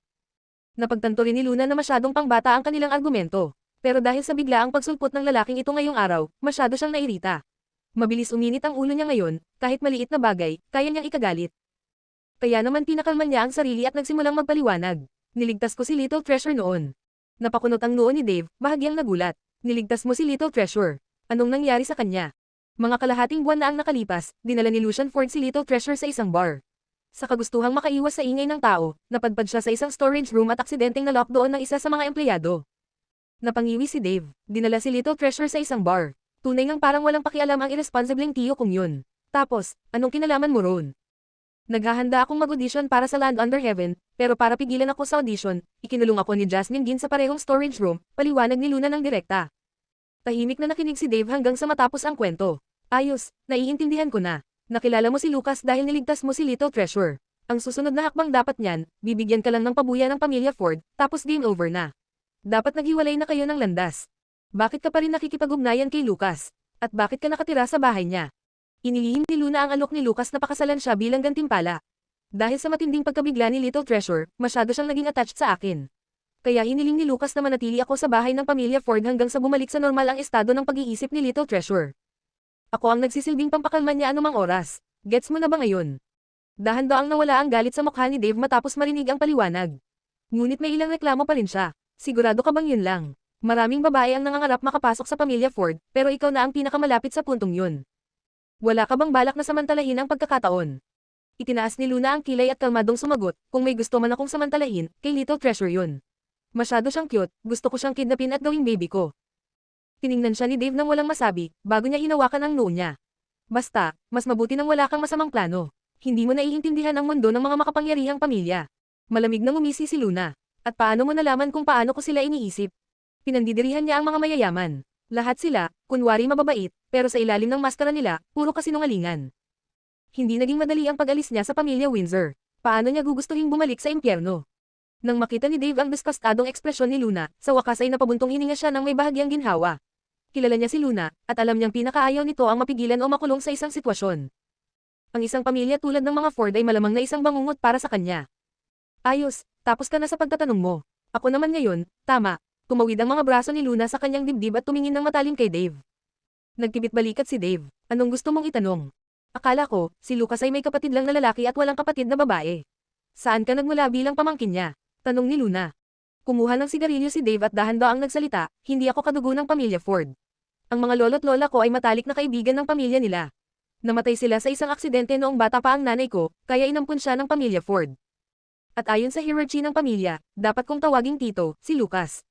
Napagtanto rin ni Luna na masyadong pangbata ang kanilang argumento. Pero dahil sa biglaang pagsulpot ng lalaking ito ngayong araw, masyado siyang nairita. Mabilis uminit ang ulo niya ngayon, kahit maliit na bagay, kaya niyang ikagalit. Kaya naman pinakalman niya ang sarili at nagsimulang magpaliwanag. Niligtas ko si Little Treasure noon. Napakunot ang noo ni Dave, bahagyang nagulat. Niligtas mo si Little Treasure. Anong nangyari sa kanya? Mga kalahating buwan na ang nakalipas, dinala ni Lucian Ford si Little Treasure sa isang bar. Sa kagustuhang makaiwas sa ingay ng tao, napadpad siya sa isang storage room at aksidenteng nalock doon ng isa sa mga empleyado. Napangiwi si Dave, dinala si Little Treasure sa isang bar. Tunay ngang parang walang pakialam ang irresponsibleng tiyo kong yun. Tapos, anong kinalaman mo roon? Naghahanda akong mag-audition para sa Land Under Heaven, pero para pigilan ako sa audition, ikinulong ako ni Jasmine Gin sa parehong storage room, paliwanag ni Luna ng direkta. Tahimik na nakinig si Dave hanggang sa matapos ang kwento. Ayos, naiintindihan ko na. Nakilala mo si Lucas dahil niligtas mo si Little Treasure. Ang susunod na hakbang dapat niyan, bibigyan ka lang ng pabuya ng pamilya Ford, tapos game over na. Dapat naghiwalay na kayo ng landas. Bakit ka pa rin nakikipag-ugnayan kay Lucas? At bakit ka nakatira sa bahay niya? Inilihim ni Luna ang alok ni Lucas na pakasalan siya bilang gantimpala. Dahil sa matinding pagkabigla ni Little Treasure, masyado siyang naging attached sa akin. Kaya hiniling ni Lucas na manatili ako sa bahay ng pamilya Ford hanggang sa bumalik sa normal ang estado ng pag-iisip ni Little Treasure. Ako ang nagsisilbing pampakalman niya anumang oras. Gets mo na ba ngayon? Dahan-daang nawala ang galit sa mukha ni Dave matapos marinig ang paliwanag. Ngunit may ilang reklamo pa rin siya. Sigurado ka bang yun lang? Maraming babae ang nangangarap makapasok sa pamilya Ford, pero ikaw na ang pinakamalapit sa puntong yun. Wala ka bang balak na samantalahin ang pagkakataon? Itinaas ni Luna ang kilay at kalmadong sumagot, kung may gusto man akong samantalahin, kay Little Treasure yun. Masyado siyang cute, gusto ko siyang kidnapin at gawing baby ko. Tiningnan siya ni Dave nang walang masabi, bago niya hinawakan ang noo niya. Basta, mas mabuti nang wala kang masamang plano. Hindi mo naiintindihan ang mundo ng mga makapangyarihang pamilya. Malamig nang umisi si Luna. At paano mo nalaman kung paano ko sila iniisip? Pinandidirihan niya ang mga mayayaman. Lahat sila, kunwari mababait, pero sa ilalim ng maskara nila, puro kasinungalingan. Hindi naging madali ang pag-alis niya sa pamilya Windsor. Paano niya gugustuhin bumalik sa impyerno? Nang makita ni Dave ang disgustadong ekspresyon ni Luna, sa wakas ay napabuntong hininga siya ng may bahagyang ginhawa. Kilala niya si Luna, at alam niyang pinakaayaw nito ang mapigilan o makulong sa isang sitwasyon. Ang isang pamilya tulad ng mga Ford ay malamang na isang bangungot para sa kanya. Ayos, tapos ka na sa pagtatanong mo. Ako naman ngayon, tama. Tumawid ang mga braso ni Luna sa kanyang dibdib at tumingin ng matalim kay Dave. Nagkibit balikat si Dave. Anong gusto mong itanong? Akala ko, si Lucas ay may kapatid lang na lalaki at walang kapatid na babae. Saan ka nagmula bilang pamangkin niya? Tanong ni Luna. Kumuha ng sigarilyo si Dave at dahan-daang nagsalita, hindi ako kadugo ng pamilya Ford. Ang mga lolo't lola ko ay matalik na kaibigan ng pamilya nila. Namatay sila sa isang aksidente noong bata pa ang nanay ko, kaya inampun siya ng pamilya Ford. At ayon sa hierarchy ng pamilya, dapat kong tawaging tito, si Lucas.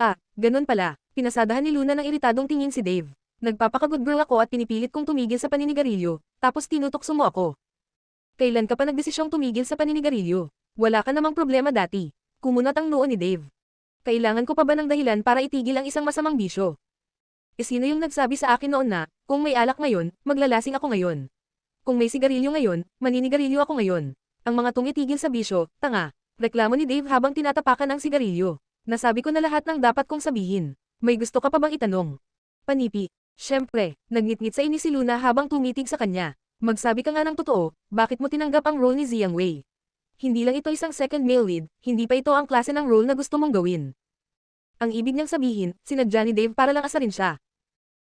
Ah, ganun pala. Pinasadahan ni Luna ng iritadong tingin si Dave. Nagpapaka-good girl ako at pinipilit kong tumigil sa paninigarilyo, tapos tinutokso mo ako. Kailan ka pa nagdesisyong tumigil sa paninigarilyo? Wala ka namang problema dati. Kumunat ang noo ni Dave. Kailangan ko pa ba ng dahilan para itigil ang isang masamang bisyo? Sino yung nagsabi sa akin noon na, kung may alak ngayon, maglalasing ako ngayon. Kung may sigarilyo ngayon, maninigarilyo ako ngayon. Ang mga tumitigil sa bisyo, tanga. Reklamo ni Dave habang tinatapakan ang sigarilyo. Nasabi ko na lahat ng dapat kong sabihin. May gusto ka pa bang itanong? Panipi. Siyempre, nagngit-ngit sa inis si Luna habang tumitig sa kanya. Magsabi ka nga ng totoo, bakit mo tinanggap ang role ni Jiang Wei? Hindi lang ito isang second male lead, hindi pa ito ang klase ng role na gusto mong gawin. Ang ibig niyang sabihin, sinadya ni Dave para lang asarin siya.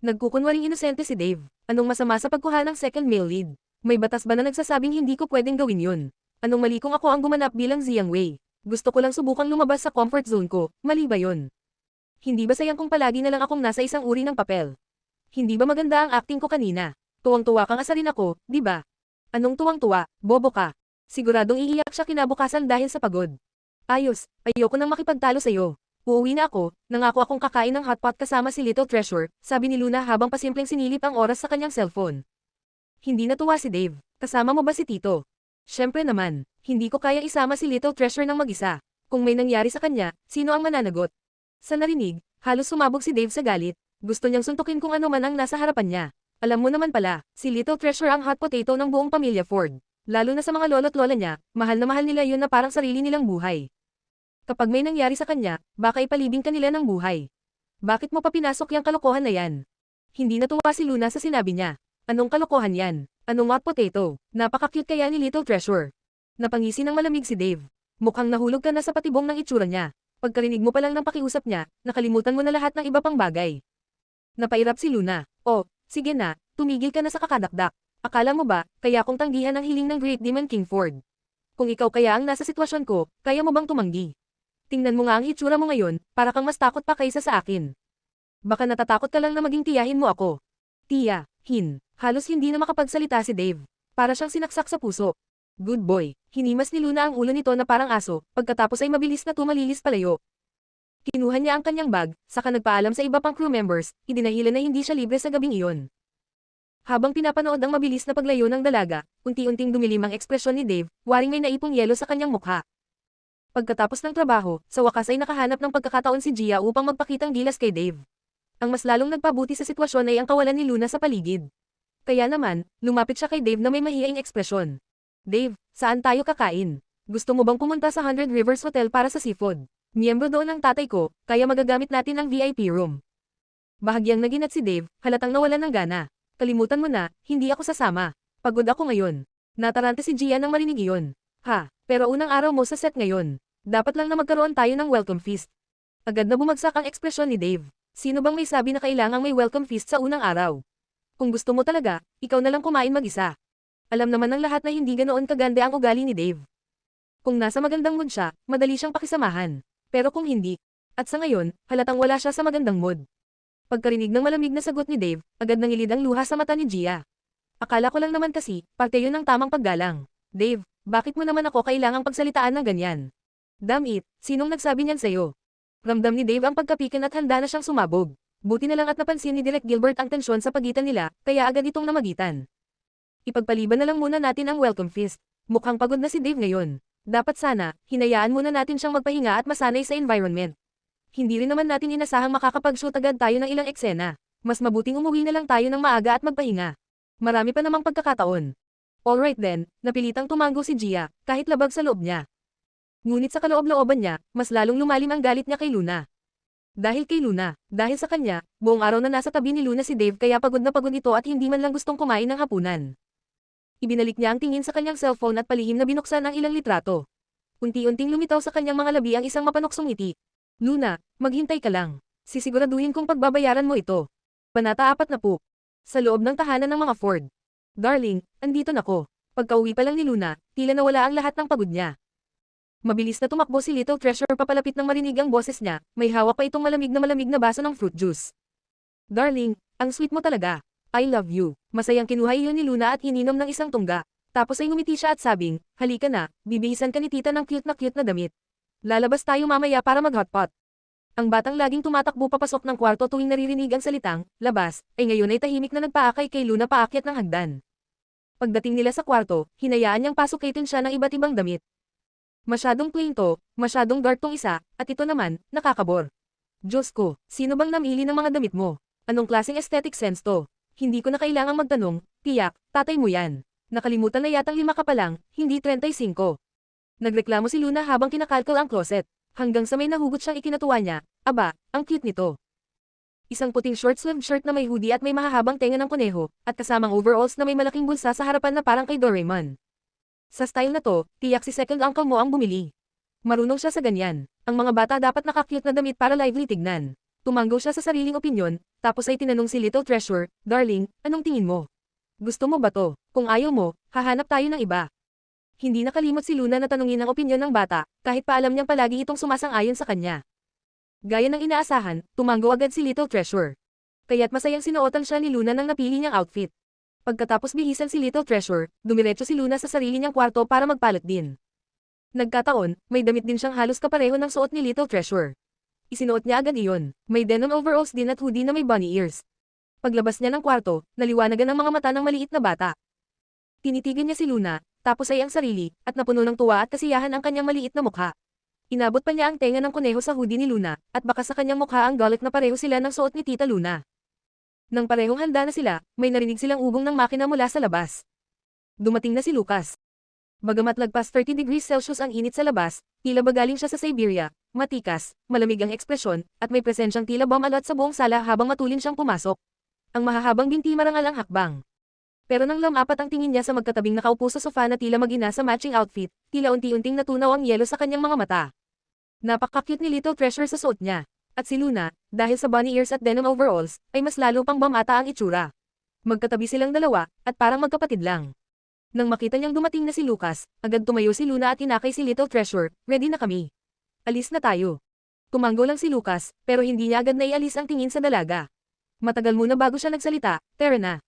Nagkukunwaring inosente si Dave. Anong masama sa pagkuha ng second male lead? May batas ba na nagsasabing hindi ko pwedeng gawin yun? Anong mali kung ako ang gumanap bilang Jiang Wei? Gusto ko lang subukang lumabas sa comfort zone ko, mali ba yun? Hindi ba sayang kung palagi na lang akong nasa isang uri ng papel? Hindi ba maganda ang acting ko kanina? Tuwang-tuwa kang asarin ako, di ba? Anong tuwang-tuwa, bobo ka? Siguradong iiyak siya kinabukasan dahil sa pagod. Ayos, ayoko nang makipagtalo sa'yo. Uuwi na ako, nangako akong kakain ng hotpot kasama si Little Treasure, sabi ni Luna habang pasimpleng sinilip ang oras sa kanyang cellphone. Hindi natuwa si Dave, kasama mo ba si Tito? Siyempre naman, hindi ko kaya isama si Little Treasure ng mag-isa. Kung may nangyari sa kanya, sino ang mananagot? Sa narinig, halos sumabog si Dave sa galit. Gusto niyang suntukin kung ano man ang nasa harapan niya. Alam mo naman pala, si Little Treasure ang hot potato ng buong pamilya Ford. Lalo na sa mga lolo't lola niya, mahal na mahal nila yun na parang sarili nilang buhay. Kapag may nangyari sa kanya, baka ipalibing ka nila ng buhay. Bakit mo pa pinasok yung kalokohan na yan? Hindi natuwa si Luna sa sinabi niya. Anong kalokohan yan? Anong hot potato? Napaka-cute kaya ni Little Treasure. Napangisi ng malamig si Dave. Mukhang nahulog ka na sa patibong ng itsura niya. Pagkarinig mo pa lang ng pakiusap niya, nakalimutan mo na lahat ng iba pang bagay. Napairap si Luna. Oh, sige na, tumigil ka na sa kakadakdak. Akala mo ba, kaya kong tanggihan ang hiling ng Great Demon King Ford? Kung ikaw kaya ang nasa sitwasyon ko, kaya mo bang tumanggi? Tingnan mo nga ang itsura mo ngayon, para kang mas takot pa kaysa sa akin. Baka natatakot ka lang na maging tiyahin mo ako. Tiyahin. Halos hindi na makapagsalita si Dave. Para siyang sinaksak sa puso. Good boy. Hinimas ni Luna ang ulo nito na parang aso, pagkatapos ay mabilis na tumalilis palayo. Kinuha niya ang kanyang bag, saka nagpaalam sa iba pang crew members, idinahilan na hindi siya libre sa gabing iyon. Habang pinapanood ang mabilis na paglayo ng dalaga, unti-unting dumilim ang ekspresyon ni Dave, waring may naipong yelo sa kanyang mukha. Pagkatapos ng trabaho, sa wakas ay nakahanap ng pagkakataon si Gia upang magpakitang gilas kay Dave. Ang mas lalong nagpabuti sa sitwasyon ay ang kawalan ni Luna sa paligid. Kaya naman, lumapit siya kay Dave na may mahiyaing ekspresyon. Dave, saan tayo kakain? Gusto mo bang pumunta sa 100 Rivers Hotel para sa seafood? Miyembro doon ng tatay ko, kaya magagamit natin ang VIP room. Bahagyang naginat si Dave, halatang nawalan ng gana. Kalimutan mo na, hindi ako sasama. Pagod ako ngayon. Natarante si Gia nang marinig iyon. Ha, pero unang araw mo sa set ngayon. Dapat lang na magkaroon tayo ng welcome feast. Agad na bumagsak ang ekspresyon ni Dave. Sino bang may sabi na kailangang may welcome feast sa unang araw? Kung gusto mo talaga, ikaw na lang kumain mag-isa. Alam naman ng lahat na hindi ganoon kaganda ang ugali ni Dave. Kung nasa magandang mood siya, madali siyang pakisamahan. Pero kung hindi, at sa ngayon, halatang wala siya sa magandang mood. Pagkarinig ng malamig na sagot ni Dave, agad nangilid ang luha sa mata ni Gia. Akala ko lang naman kasi, parte yun ng tamang paggalang. Dave, bakit mo naman ako kailangang pagsalitaan ng ganyan? Damn it, sinong nagsabi niyan sa'yo? Ramdam ni Dave ang pagkapikan at handa na siyang sumabog. Buti na lang at napansin ni Direk Gilbert ang tensyon sa pagitan nila, kaya agad itong namagitan. Ipagpaliban na lang muna natin ang welcome feast. Mukhang pagod na si Dave ngayon. Dapat sana, hinayaan muna natin siyang magpahinga at masanay sa environment. Hindi rin naman natin inasahang makakapag-shoot agad tayo ng ilang eksena. Mas mabuting umuwi na lang tayo ng maaga at magpahinga. Marami pa namang pagkakataon. Alright then, napilitang tumango si Gia, kahit labag sa loob niya. Ngunit sa kaloob-looban niya, mas lalong lumalim ang galit niya kay Luna. Dahil kay Luna, dahil sa kanya, buong araw na nasa tabi ni Luna si Dave kaya pagod na pagod ito at hindi man lang gustong kumain ng hapunan. Ibinalik niya ang tingin sa kanyang cellphone at palihim na binuksan ang ilang litrato. Unti-unting lumitaw sa kanyang mga labi ang isang mapanuksong ngiti. Luna, maghintay ka lang. Sisiguraduhin kong pagbabayaran mo ito. Panata 4 na po. Sa loob ng tahanan ng mga Ford. Darling, andito na ko. Pagkauwi pa lang ni Luna, tila nawala ang lahat ng pagod niya. Mabilis na tumakbo si Little Treasure papalapit nang marinig ang boses niya, may hawak pa itong malamig na baso ng fruit juice. Darling, ang sweet mo talaga. I love you. Masayang kinuha iyon ni Luna at ininom ng isang tungga. Tapos ay ngumiti siya at sabing, halika na, bibihisan ka ni tita ng cute na damit. Lalabas tayo mamaya para mag-hotpot. Ang batang laging tumatakbo papasok ng kwarto tuwing naririnig ang salitang, labas, ay ngayon ay tahimik na nagpaakay kay Luna paakyat ng hagdan. Pagdating nila sa kwarto, hinayaan niyang pasukitin siya ng iba't ibang damit. Masyadong plain to, masyadong dark tong isa, at ito naman, nakakabor. Diyos ko, sino bang namili ng mga damit mo? Anong klaseng aesthetic sense to? Hindi ko na kailangang magtanong, tiyak, tatay mo yan. Nakalimutan na yatang 5 ka pa lang, hindi 35. Nagreklamo si Luna habang kinakalkal ang closet. Hanggang sa may nahugot siyang ikinatuwa niya, aba, ang cute nito. Isang puting short-sleeved shirt na may hoodie at may mahahabang tenga ng kuneho, at kasamang overalls na may malaking bulsa sa harapan na parang kay Doraemon. Sa style na to, tiyak si second uncle mo ang bumili. Marunong siya sa ganyan. Ang mga bata dapat naka-cute na damit para lively tignan. Tumanggo siya sa sariling opinyon, tapos ay tinanong si Little Treasure, darling, anong tingin mo? Gusto mo ba to? Kung ayaw mo, hahanap tayo ng iba. Hindi nakalimot si Luna na tanungin ang opinyon ng bata, kahit pa alam niyang palagi itong sumasang-ayon sa kanya. Gaya ng inaasahan, tumanggo agad si Little Treasure. Kaya't masayang sinuotan siya ni Luna ng napili niyang outfit. Pagkatapos bihisan si Little Treasure, dumiretso si Luna sa sarili niyang kwarto para magpalit din. Nagkataon, may damit din siyang halos kapareho ng suot ni Little Treasure. Isinuot niya agad iyon. May denim overalls din at hoodie na may bunny ears. Paglabas niya ng kwarto, naliwanagan ang mga mata ng maliit na bata. Tinitigan niya si Luna, tapos ay ang sarili, at napuno ng tuwa at kasiyahan ang kanyang maliit na mukha. Inabot pa niya ang tenga ng kuneho sa hoodie ni Luna, at baka sa kanyang mukha ang galit na pareho sila ng suot ni Tita Luna. Nang parehong handa na sila, may narinig silang ugong ng makina mula sa labas. Dumating na si Lucas. Bagamat lagpas 30 degrees Celsius ang init sa labas, tila ba galing siya sa Siberia, matikas, malamig ang ekspresyon, at may presensyang tila bumalat sa buong sala habang matulin siyang pumasok. Ang mahahabang binti marangal ang hakbang. Pero nang lumapat ang tingin niya sa magkatabing nakaupo sa sofa na tila mag-ina sa matching outfit, tila unti-unting natunaw ang yelo sa kanyang mga mata. Napaka-cute ni Little Treasure sa suot niya. At si Luna, dahil sa bunny ears at denim overalls, ay mas lalo pang bamata ang itsura. Magkatabi silang dalawa, at parang magkapatid lang. Nang makita niyang dumating na si Lucas, agad tumayo si Luna at tinakay si Little Treasure, ready na kami. Alis na tayo. Tumanggo lang si Lucas, pero hindi niya agad naialis ang tingin sa dalaga. Matagal muna bago siya nagsalita, tara na.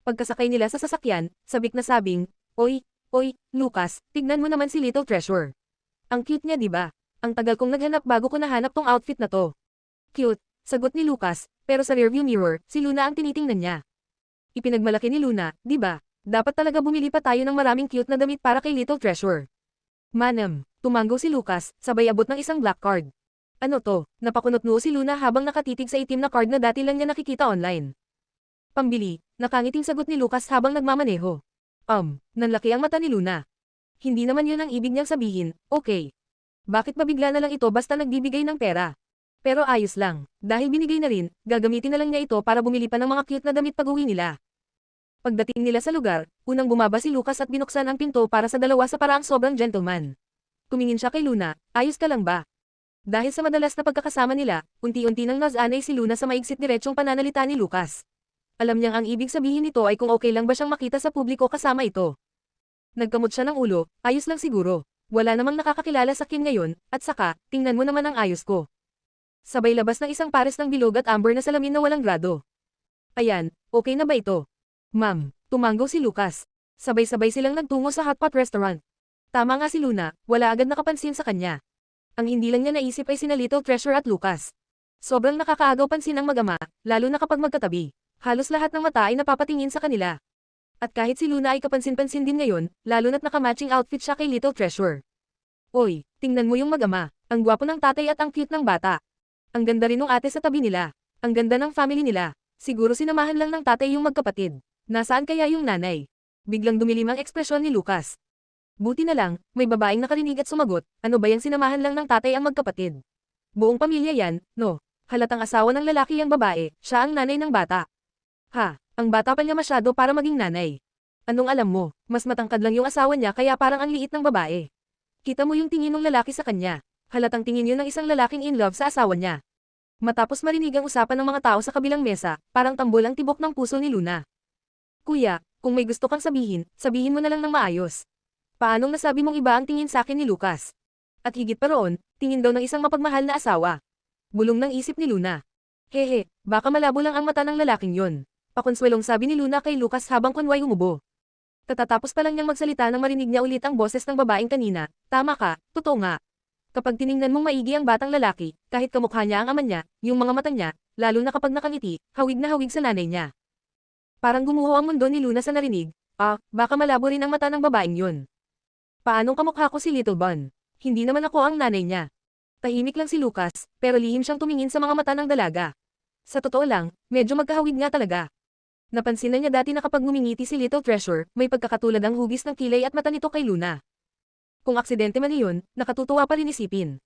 Pagkasakay nila sa sasakyan, sabik na sabing, oy, Lucas, tignan mo naman si Little Treasure. Ang cute niya diba? Ang tagal kong naghanap bago ko nahanap tong outfit na to. Cute, sagot ni Lucas, pero sa rearview mirror, si Luna ang tinitingnan niya. Ipinagmalaki ni Luna, diba? Dapat talaga bumili pa tayo ng maraming cute na damit para kay Little Treasure. Manam, tumanggo si Lucas, sabay abot ng isang black card. Ano to? Napakunot noo si Luna habang nakatitig sa itim na card na dati lang niya nakikita online. Pambili, nakangiting sagot ni Lucas habang nagmamaneho. Nanlaki ang mata ni Luna. Hindi naman yun ang ibig niyang sabihin, okay. Bakit ba bigla na lang ito basta nagbibigay ng pera? Pero ayos lang, dahil binigay na rin, gagamitin na lang niya ito para bumili pa ng mga cute na damit pag-uwi nila. Pagdating nila sa lugar, unang bumaba si Lucas at binuksan ang pinto para sa dalawa sa paraang sobrang gentleman. Tumingin siya kay Luna, ayos ka lang ba? Dahil sa madalas na pagkakasama nila, unti-unti nang nasanay si Luna sa maigsit diretsong pananalita ni Lucas. Alam niyang ang ibig sabihin nito ay kung okay lang ba siyang makita sa publiko kasama ito. Nagkamot siya ng ulo, ayos lang siguro. Wala namang nakakakilala sa akin ngayon, at saka, tingnan mo naman ang ayos ko. Sabay labas ng isang pares ng bilog at amber na salamin na walang grado. Ayan, okay na ba ito? Ma'am, tumanggo si Lucas. Sabay-sabay silang nagtungo sa hotpot restaurant. Tama nga si Luna, wala agad nakapansin sa kanya. Ang hindi lang niya naisip ay sina Little Treasure at Lucas. Sobrang nakakaagaw pansin ang mag-ama, lalo na kapag magkatabi. Halos lahat ng mata ay napapatingin sa kanila. At kahit si Luna ay kapansin-pansin din ngayon, lalo na't nakamatching outfit siya kay Little Treasure. Oy, tingnan mo yung mag-ama, ang gwapo ng tatay at ang cute ng bata. Ang ganda rin ng ate sa tabi nila. Ang ganda ng family nila. Siguro sinamahan lang ng tatay yung magkapatid. Nasaan kaya yung nanay? Biglang dumilim ang ekspresyon ni Lucas. Buti na lang, may babaeng nakarinig at sumagot, ano ba yan, sinamahan lang ng tatay ang magkapatid. Buong pamilya yan, no? Halatang asawa ng lalaki ang babae, siya ang nanay ng bata. Ha, ang bata pa niya masyado para maging nanay. Anong alam mo, mas matangkad lang yung asawa niya kaya parang ang liit ng babae. Kita mo yung tingin ng lalaki sa kanya. Halatang tingin yun ng isang lalaking in love sa asawa niya. Matapos marinig ang usapan ng mga tao sa kabilang mesa, parang tambol ang tibok ng puso ni Luna. Kuya, kung may gusto kang sabihin, sabihin mo na lang ng maayos. Paanong nasabi mong iba ang tingin sa akin ni Lucas? At higit pa roon, tingin daw ng isang mapagmahal na asawa. Bulong ng isip ni Luna. Hehe, baka malabo lang ang mata ng lalaking yon. Pakonswelong sabi ni Luna kay Lucas habang kunway umubo. Katatapos pa lang niyang magsalita nang marinig niya ulit ang boses ng babaeng kanina, tama ka, totoo nga. Kapag tiningnan mong maigi ang batang lalaki, kahit kamukha niya ang ama niya, yung mga mata niya, lalo na kapag nakangiti, hawig na hawig sa nanay niya. Parang gumuho ang mundo ni Luna sa narinig, baka malabo rin ang mata ng babaeng yun. Paanong kamukha ko si Little Bun? Hindi naman ako ang nanay niya. Tahimik lang si Lucas, pero lihim siyang tumingin sa mga mata ng dalaga. Sa totoo lang, medyo magkahawig nga talaga. Napansin na niya dati na kapag ngumingiti si Little Treasure, may pagkakatulad ang hugis ng kilay at mata nito kay Luna. Kung aksidente man iyon, nakatutuwa pa rin isipin.